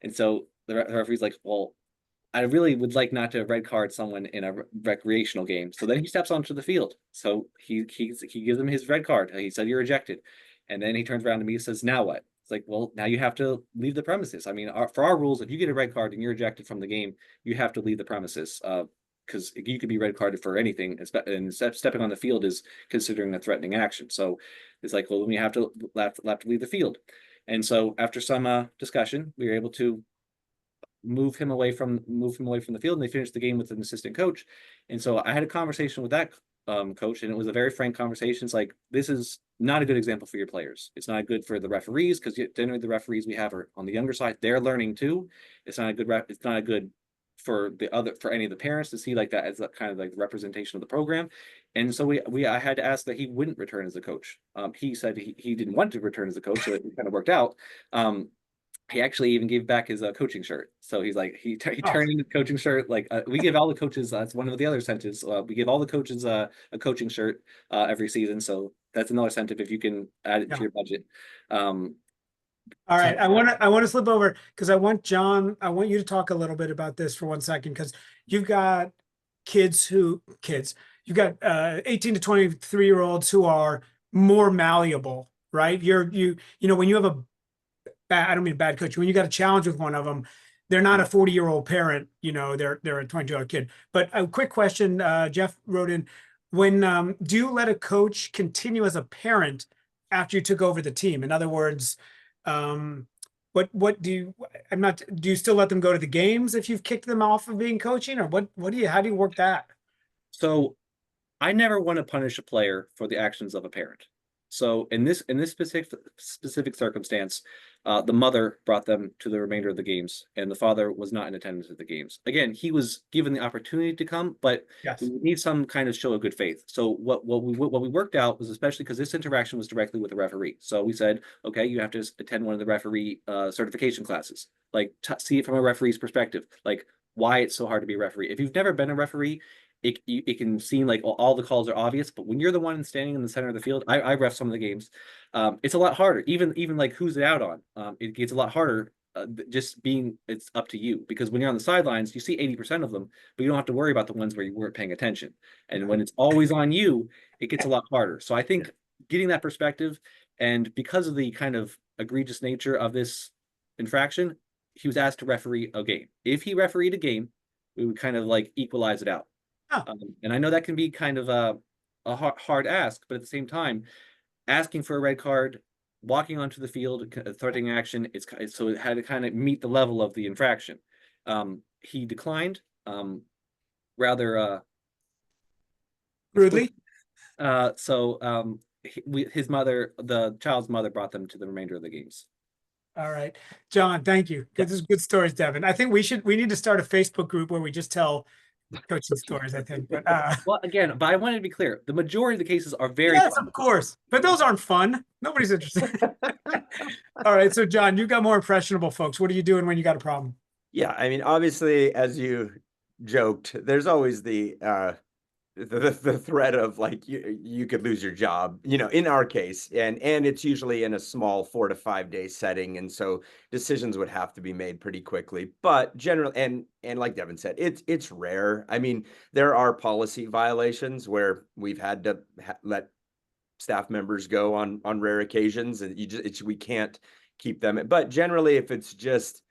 And so the referee's like, well, I really would like not to red card someone in a recreational game. So then he steps onto the field. So he gives him his red card. He said, you're ejected. And then he turns around to me and says, now what? It's like, well, now you have to leave the premises. I mean, for our rules, if you get a red card and you're ejected from the game, you have to leave the premises. Because you could be red carded for anything, and stepping on the field is considering a threatening action. So it's like, well, then we have to leave the field. And so after some discussion, we were able to move him away from the field, and they finished the game with an assistant coach. And so I had a conversation with that coach, and it was a very frank conversation. It's like, this is not a good example for your players. It's not good for the referees, because generally the referees we have are on the younger side. They're learning too. It's not a good for any of the parents to see like that as a kind of like representation of the program. And so I had to ask that he wouldn't return as a coach. He said he didn't want to return as a coach, so it kind of worked out. He actually even gave back his coaching shirt. So he's like, he turned in the coaching shirt. Like we give all the coaches, that's one of the other incentives. We give all the coaches a coaching shirt every season. So that's another incentive if you can add it to your budget. All right, I want to slip over because I want you to talk a little bit about this for 1 second, because you've got you've got 18 to 23-year-olds who are more malleable, right? You know, when you have I don't mean a bad coach, when you got a challenge with one of them, they're not a 40-year-old parent, you know, they're a 22-year-old kid. But a quick question, Jeff wrote in, when do you let a coach continue as a parent after you took over the team? In other words, what do you still let them go to the games if you've kicked them off of being coaching, or how do you work that? So I never want to punish a player for the actions of a parent. So in this specific circumstance, the mother brought them to the remainder of the games, and the father was not in attendance at the games. Again, he was given the opportunity to come, but Yes. we need some kind of show of good faith. So what we worked out was, especially because this interaction was directly with the referee. So we said, okay, you have to attend one of the referee certification classes, like see it from a referee's perspective, like why it's so hard to be a referee. If you've never been a referee, it can seem like all the calls are obvious, but when you're the one standing in the center of the field, I ref some of the games. It's a lot harder. Even like who's it out on? It gets a lot harder. It's up to you, because when you're on the sidelines, you see 80% of them, but you don't have to worry about the ones where you weren't paying attention. And when it's always on you, it gets a lot harder. So I think getting that perspective, and because of the kind of egregious nature of this infraction, he was asked to referee a game. If he refereed a game, we would kind of like equalize it out. And I know that can be kind of a hard ask, but at the same time, asking for a red card, walking onto the field, threatening action, so it had to kind of meet the level of the infraction. He declined, rather Rudely. His mother, the child's mother, brought them to the remainder of the games. All right, John, thank you. This is good stories, Devin. I think we need to start a Facebook group where we just tell coaching stories, I think. But well, again, but I wanted to be clear, the majority of the cases are very yes, fun. of course, but those aren't fun. Nobody's interested. All right, so John, you've got more impressionable folks. What are you doing when you got a problem? Yeah, I mean, obviously, as you joked, there's always the threat of like you could lose your job, you know, in our case, and it's usually in a small 4 to 5 day setting, and so decisions would have to be made pretty quickly. But generally, and like Devin said, it's rare. I mean, there are policy violations where we've had to let staff members go on rare occasions, and we can't keep them. But generally, if it's just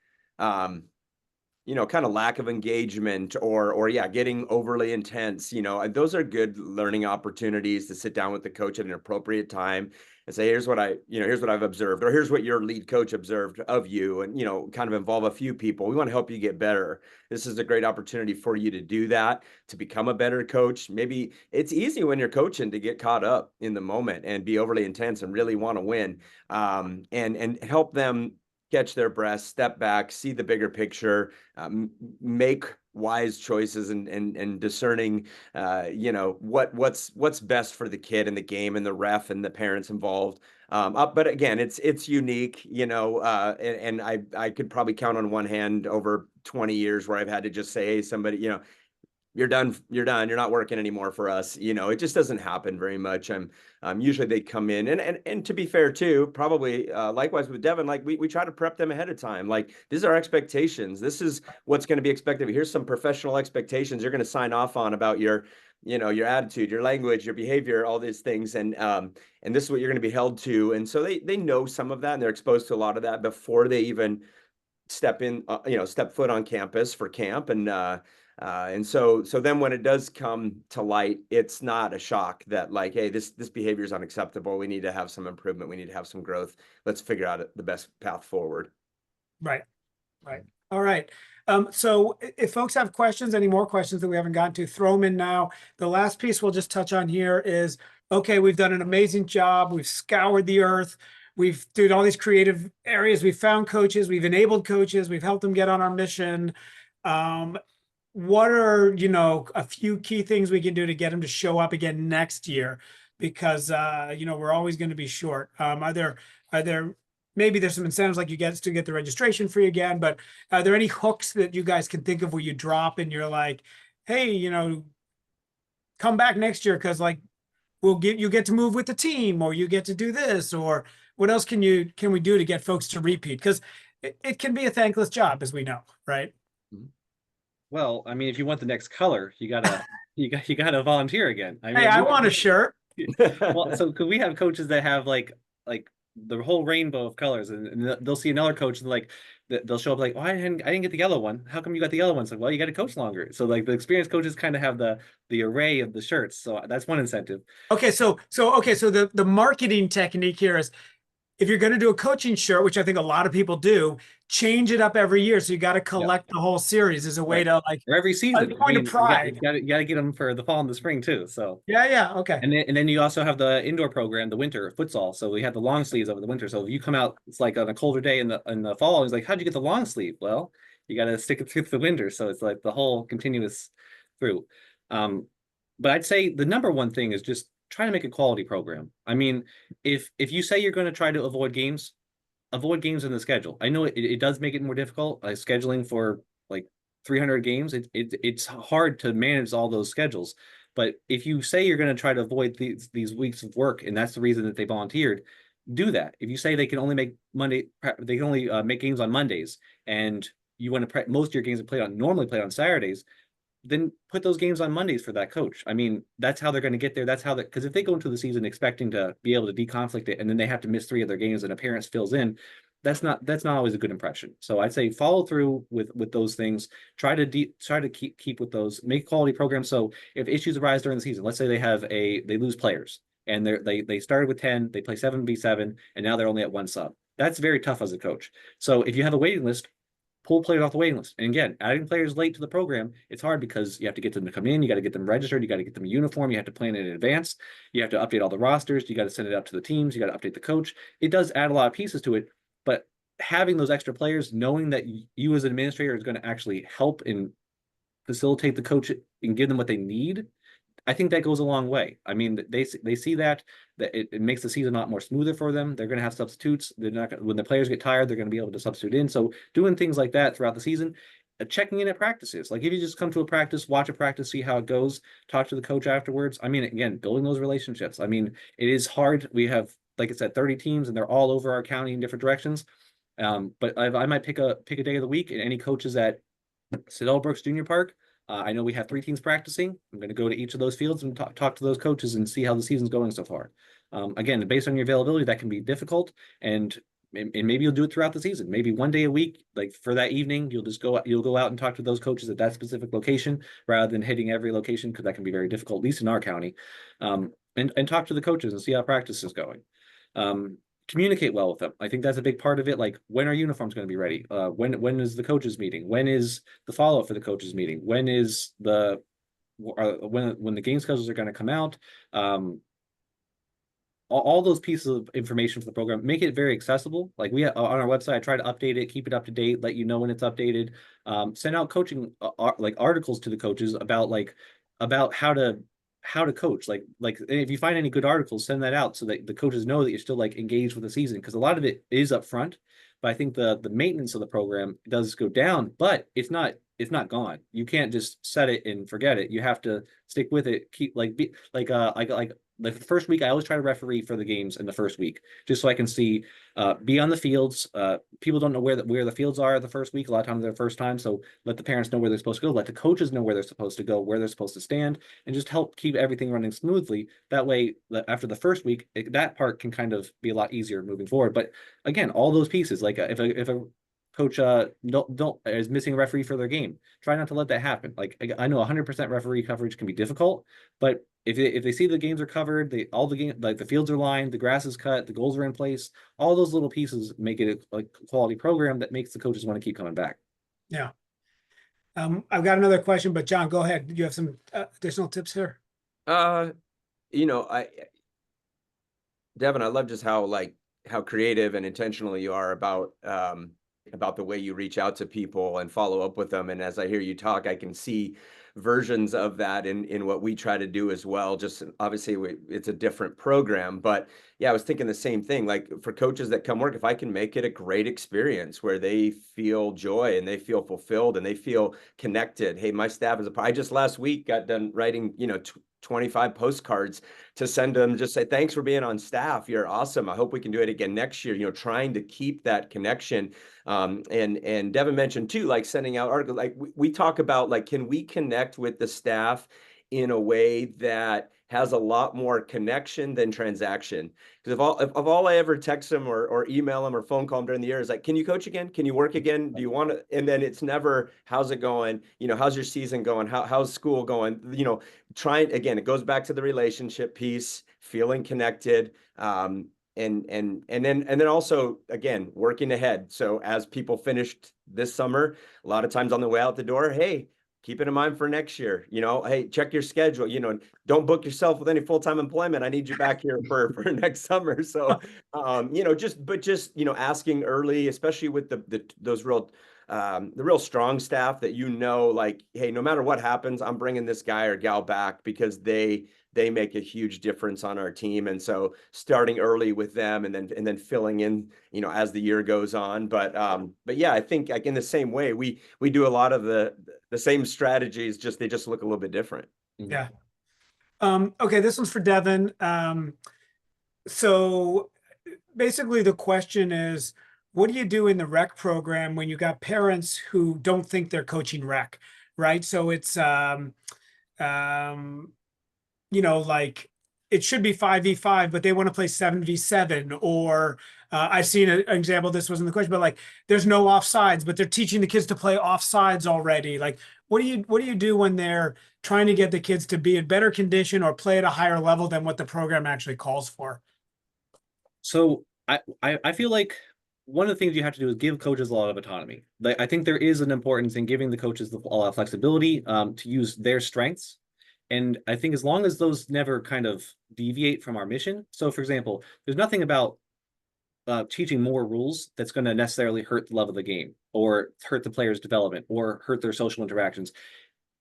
you know, kind of lack of engagement or getting overly intense, you know, those are good learning opportunities to sit down with the coach at an appropriate time and say, here's what I've observed, or here's what your lead coach observed of you, and, you know, kind of involve a few people. We want to help you get better. This is a great opportunity for you to do that, to become a better coach. Maybe it's easy when you're coaching to get caught up in the moment and be overly intense and really want to win, and help them catch their breath, step back, see the bigger picture, make wise choices and discerning, you know, what's best for the kid and the game and the ref and the parents involved. But again, it's unique, you know, and I could probably count on one hand over 20 years where I've had to just say, hey, somebody, you know, you're done, you're not working anymore for us. You know, it just doesn't happen very much. Usually they come in and to be fair too, probably likewise with Devin, like we try to prep them ahead of time. Like, these are expectations. This is what's going to be expected. Here's some professional expectations you're going to sign off on about your, you know, your attitude, your language, your behavior, all these things. And this is what you're going to be held to. And so they know some of that, and they're exposed to a lot of that before they even step in, step foot on campus for camp. And so then when it does come to light, it's not a shock that like, hey, this behavior is unacceptable. We need to have some improvement. We need to have some growth. Let's figure out the best path forward. Right. All right. So if folks have questions, any more questions that we haven't gotten to, throw them in now. The last piece we'll just touch on here is, okay, we've done an amazing job. We've scoured the earth. We've done all these creative areas. We've found coaches. We've enabled coaches. We've helped them get on our mission. What are, a few key things we can do to get them to show up again next year? Because, we're always going to be short. Are there maybe there's some incentives like you get the registration free again, but are there any hooks that you guys can think of where you drop and you're like, hey, come back next year because like you get to move with the team, or you get to do this, or what else can we do to get folks to repeat? Because it can be a thankless job, as we know, right? Well, I mean, if you want the next color, you gotta volunteer again. I mean, Hey, I want a shirt. well, so could we have coaches that have like the whole rainbow of colors, and they'll see another coach and like they'll show up like, oh, I didn't get the yellow one. How come you got the yellow one? So, well, you got to coach longer. So like the experienced coaches kind of have the array of the shirts. So that's one incentive. Okay, so the marketing technique here is, if you're going to do a coaching shirt, which I think a lot of people do, change it up every year. So you got to collect the whole series as a way to like, or every season. point of pride. You got to get them for the fall and the spring too. So yeah, okay. And then you also have the indoor program, the winter futsal. So we have the long sleeves over the winter. So if you come out, it's like on a colder day in the fall, it's like, how'd you get the long sleeve? Well, you got to stick it through the winter. So it's like the whole continuous through. But I'd say the number one thing is just try to make a quality program. I mean, if you say you're going to try to avoid games in the schedule. I know it does make it more difficult. Scheduling for like 300 games, it's hard to manage all those schedules. But if you say you're going to try to avoid these weeks of work, and that's the reason that they volunteered, do that. If you say they can only make make games on Mondays, and you want to most of your games are normally played on Saturdays, then put those games on Mondays for that coach. I mean, that's how they're going to get there. That's how because if they go into the season expecting to be able to deconflict it, and then they have to miss 3 of their games and a parent fills in, that's not always a good impression. So I'd say follow through with those things. Try to keep with those. Make quality programs. So if issues arise during the season, let's say they lose players and they started with 10, they play 7v7, and now they're only at 1 sub. That's very tough as a coach. So if you have a waiting list, pull players off the waiting list. And again, adding players late to the program, it's hard because you have to get them to come in, you got to get them registered, you got to get them a uniform, you have to plan it in advance, you have to update all the rosters, you got to send it out to the teams, you got to update the coach. It does add a lot of pieces to it, but having those extra players, knowing that you as an administrator is going to actually help and facilitate the coach and give them what they need, I think that goes a long way. I mean, they see that it makes the season a lot more smoother for them. They're going to have substitutes. They're not when the players get tired, they're going to be able to substitute in. So doing things like that throughout the season, checking in at practices. Like if you just come to a practice, watch a practice, see how it goes, talk to the coach afterwards. I mean, again, building those relationships. I mean, it is hard. We have, like I said, 30 teams, and they're all over our county in different directions. But I might pick a day of the week, and any coaches at Sedell Brooks Junior Park, I know we have 3 teams practicing. I'm going to go to each of those fields and talk to those coaches and see how the season's going so far. Again, based on your availability, that can be difficult, and maybe you'll do it throughout the season. Maybe one day a week, like for that evening, you'll go out and talk to those coaches at that specific location rather than hitting every location, because that can be very difficult, at least in our county. And talk to the coaches and see how practice is going. Communicate well with them. I think that's a big part of it. Like, when are uniforms going to be ready? When is the coaches meeting? When is the follow-up for the coaches meeting? When is when the game schedules are going to come out? All those pieces of information for the program, make it very accessible. Like on our website, I try to update it, keep it up to date, let you know when it's updated. Send out coaching like articles to the coaches about how to coach. Like if you find any good articles, send that out so that the coaches know that you're still like engaged with the season, because a lot of it is up front, but I think the maintenance of the program does go down, but it's not it's not gone. You can't just set it and forget it. You have to stick with it. Keep like the first week, I always try to referee for the games in the first week, just so I can see, be on the fields. People don't know where the fields are the first week. A lot of times they're the first time, so let the parents know where they're supposed to go. Let the coaches know where they're supposed to go, where they're supposed to stand, and just help keep everything running smoothly. That way, after the first week, that part can kind of be a lot easier moving forward. But again, all those pieces, like if a coach don't is missing a referee for their game, try not to let that happen. Like I know 100% referee coverage can be difficult, but if they see the games are covered, all the game, like the fields are lined, the grass is cut, the goals are in place, all those little pieces make it a quality program that makes the coaches want to keep coming back. Yeah. I've got another question, but John, go ahead. You have some additional tips here? You know, Devin, I love just how creative and intentional you are about the way you reach out to people and follow up with them. And as I hear you talk, I can see versions of that in what we try to do as well. Just obviously it's a different program, but yeah, I was thinking the same thing. Like for coaches that come work, if I can make it a great experience where they feel joy and they feel fulfilled and they feel connected. Hey, my staff I just last week got done writing, 25 postcards to send them, just say, thanks for being on staff. You're awesome. I hope we can do it again next year, trying to keep that connection. And Devin mentioned too, like sending out articles, like we talk about, like, can we connect with the staff in a way that has a lot more connection than transaction? Because if all I ever text them or email them or phone call them during the year is like, can you coach again? Can you work again? Do you want to? And then it's never, how's it going? How's your season going? How's school going? Trying, again, it goes back to the relationship piece, feeling connected. And then also, again, working ahead. So as people finished this summer, a lot of times on the way out the door, hey, keep it in mind for next year. Hey, check your schedule. Don't book yourself with any full-time employment. I need you back here for next summer. So, just asking early, especially with those the real strong staff that like, hey, no matter what happens, I'm bringing this guy or gal back because they make a huge difference on our team. And so starting early with them and then filling in, as the year goes on. But yeah, I think like in the same way, we do a lot of the same strategies, they just look a little bit different. Yeah. Okay, this one's for Devin. So basically the question is, what do you do in the rec program when you got parents who don't think they're coaching rec, right? So it's, like it should be 5v5, but they want to play 7v7, or I've seen an example, this wasn't the question, but like there's no offsides, but they're teaching the kids to play offsides already. Like, what do you do when they're trying to get the kids to be in better condition or play at a higher level than what the program actually calls for? So I feel like one of the things you have to do is give coaches a lot of autonomy. I think there is an importance in giving the coaches a lot of flexibility to use their strengths. And I think as long as those never kind of deviate from our mission. So for example, there's nothing about teaching more rules that's going to necessarily hurt the love of the game or hurt the player's development or hurt their social interactions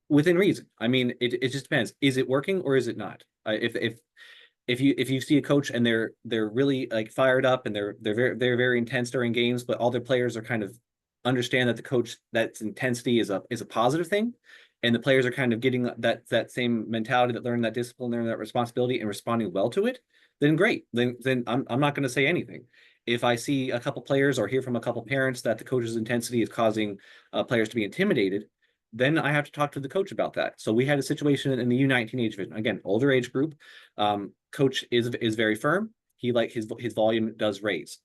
within reason. I mean, it just depends. Is it working or is it not? If you see a coach and they're really like fired up and they're very intense during games, but all their players are kind of understand that the coach, that intensity is a positive thing, and the players are kind of getting that same mentality, that learning that discipline, learning that responsibility and responding well to it, then great. Then I'm not going to say anything. If I see a couple players or hear from a couple parents that the coach's intensity is causing players to be intimidated, then I have to talk to the coach about that. So we had a situation in the U19 age division, again, older age group. Coach is very firm. He his volume does raise.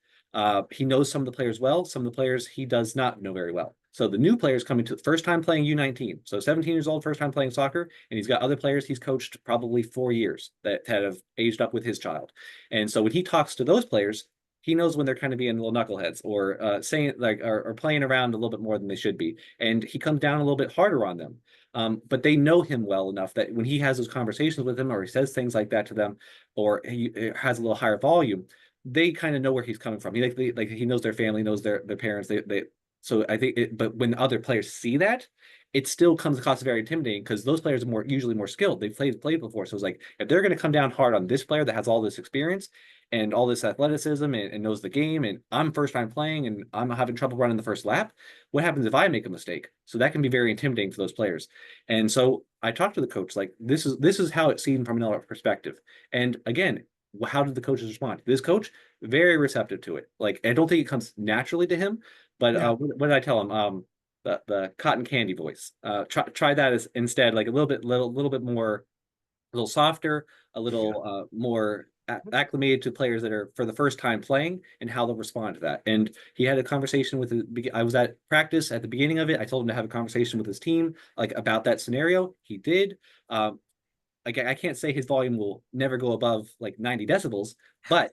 He knows some of the players well. Some of the players he does not know very well. So the new players coming to the first time playing U19. So 17 years old, first time playing soccer. And he's got other players he's coached probably 4 years that have aged up with his child. And so when he talks to those players, he knows when they're kind of being little knuckleheads or saying like or playing around a little bit more than they should be. And he comes down a little bit harder on them. But they know him well enough that when he has those conversations with them or he says things like that to them, or he has a little higher volume, they kind of know where he's coming from. He knows their family, knows their parents. So I think, but when other players see that, it still comes across very intimidating because those players are usually more skilled. They've played before. So it's like, if they're going to come down hard on this player that has all this experience, and all this athleticism and knows the game, and I'm first time playing and I'm having trouble running the first lap. What happens if I make a mistake? So that can be very intimidating for those players. And so I talked to the coach, like, this is how it's seen from another perspective. And again, how did the coaches respond? This coach, very receptive to it. Like, I don't think it comes naturally to him, but Yeah. what did I tell him? The cotton candy voice. Try that as instead, like a little bit more, a little softer, a little more acclimated to players that are for the first time playing and how they'll respond to that. And he had a conversation with I was at practice at the beginning of it. I told him to have a conversation with his team, like, about that scenario. He did. Like, I can't say his volume will never go above like 90 decibels, but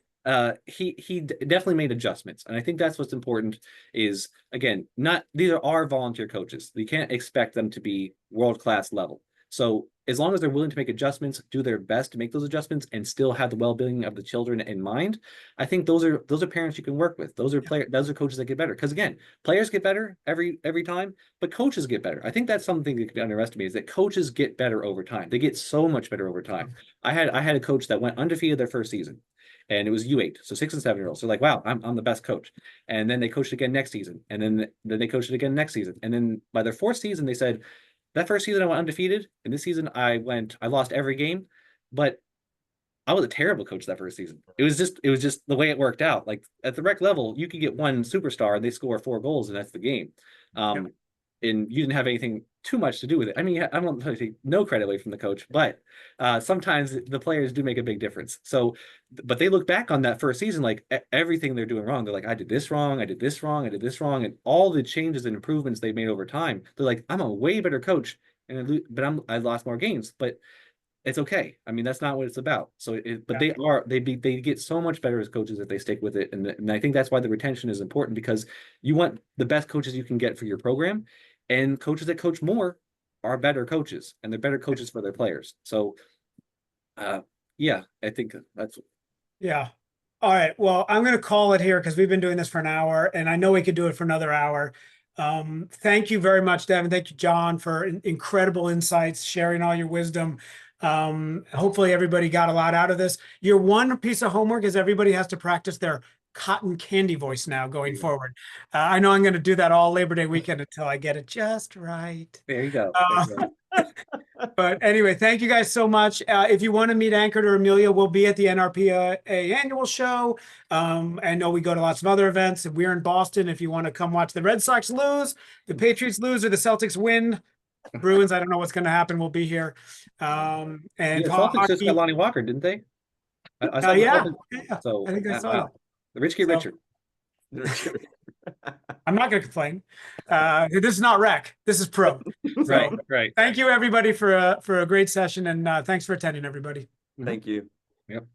he definitely made adjustments. And I think that's what's important is, again, these are our volunteer coaches. You can't expect them to be world-class level. So as long as they're willing to make adjustments, do their best to make those adjustments and still have the well-being of the children in mind, I think those are parents you can work with. Those are coaches that get better. Because again, players get better every time, but coaches get better. I think that's something that can be underestimated, is that coaches get better over time. They get so much better over time. I had a coach that went undefeated their first season, and it was U8, so 6 and 7-year-olds. So like, wow, I'm the best coach. And then they coached again next season, and then they coached it again next season. And then by their 4th season, they said, that first season I went undefeated, and this season I lost every game, but I was a terrible coach that first season. It was just the way it worked out. Like, at the rec level, you could get one superstar and they score 4 goals and that's the game. And you didn't have anything too much to do with it. I mean, I don't take no credit away from the coach, but sometimes the players do make a big difference. So, but they look back on that first season, like, everything they're doing wrong. They're like, I did this wrong, I did this wrong, I did this wrong. And all the changes and improvements they've made over time, they're like, I'm a way better coach, but I lost more games, but it's okay. I mean, that's not what it's about. So, they get so much better as coaches if they stick with it. And I think that's why the retention is important, because you want the best coaches you can get for your program. And coaches that coach more are better coaches, and they're better coaches for their players. So, yeah, I think that's. Yeah. All right. Well, I'm going to call it here because we've been doing this for an hour, and I know we could do it for another hour. Thank you very much, Devin. Thank you, John, for incredible insights, sharing all your wisdom. Hopefully everybody got a lot out of this. Your one piece of homework is everybody has to practice their cotton candy voice now going forward. I know I'm going to do that all Labor Day weekend until I get it just right. There you go. But anyway, thank you guys so much. If you want to meet Ankert or Amelia, we'll be at the NRPA annual show. I know we go to lots of other events. If we're in Boston, if you want to come watch the Red Sox lose, the Patriots lose, or the Celtics win, Bruins, I don't know what's going to happen. We'll be here. And the Celtics just got Lonnie Walker, didn't they? I saw yeah. So I think I saw that. The rich get richer. I'm not going to complain. This is not rec. This is pro. So, Right. Thank you, everybody, for a great session, and thanks for attending, everybody. Thank you. Yep.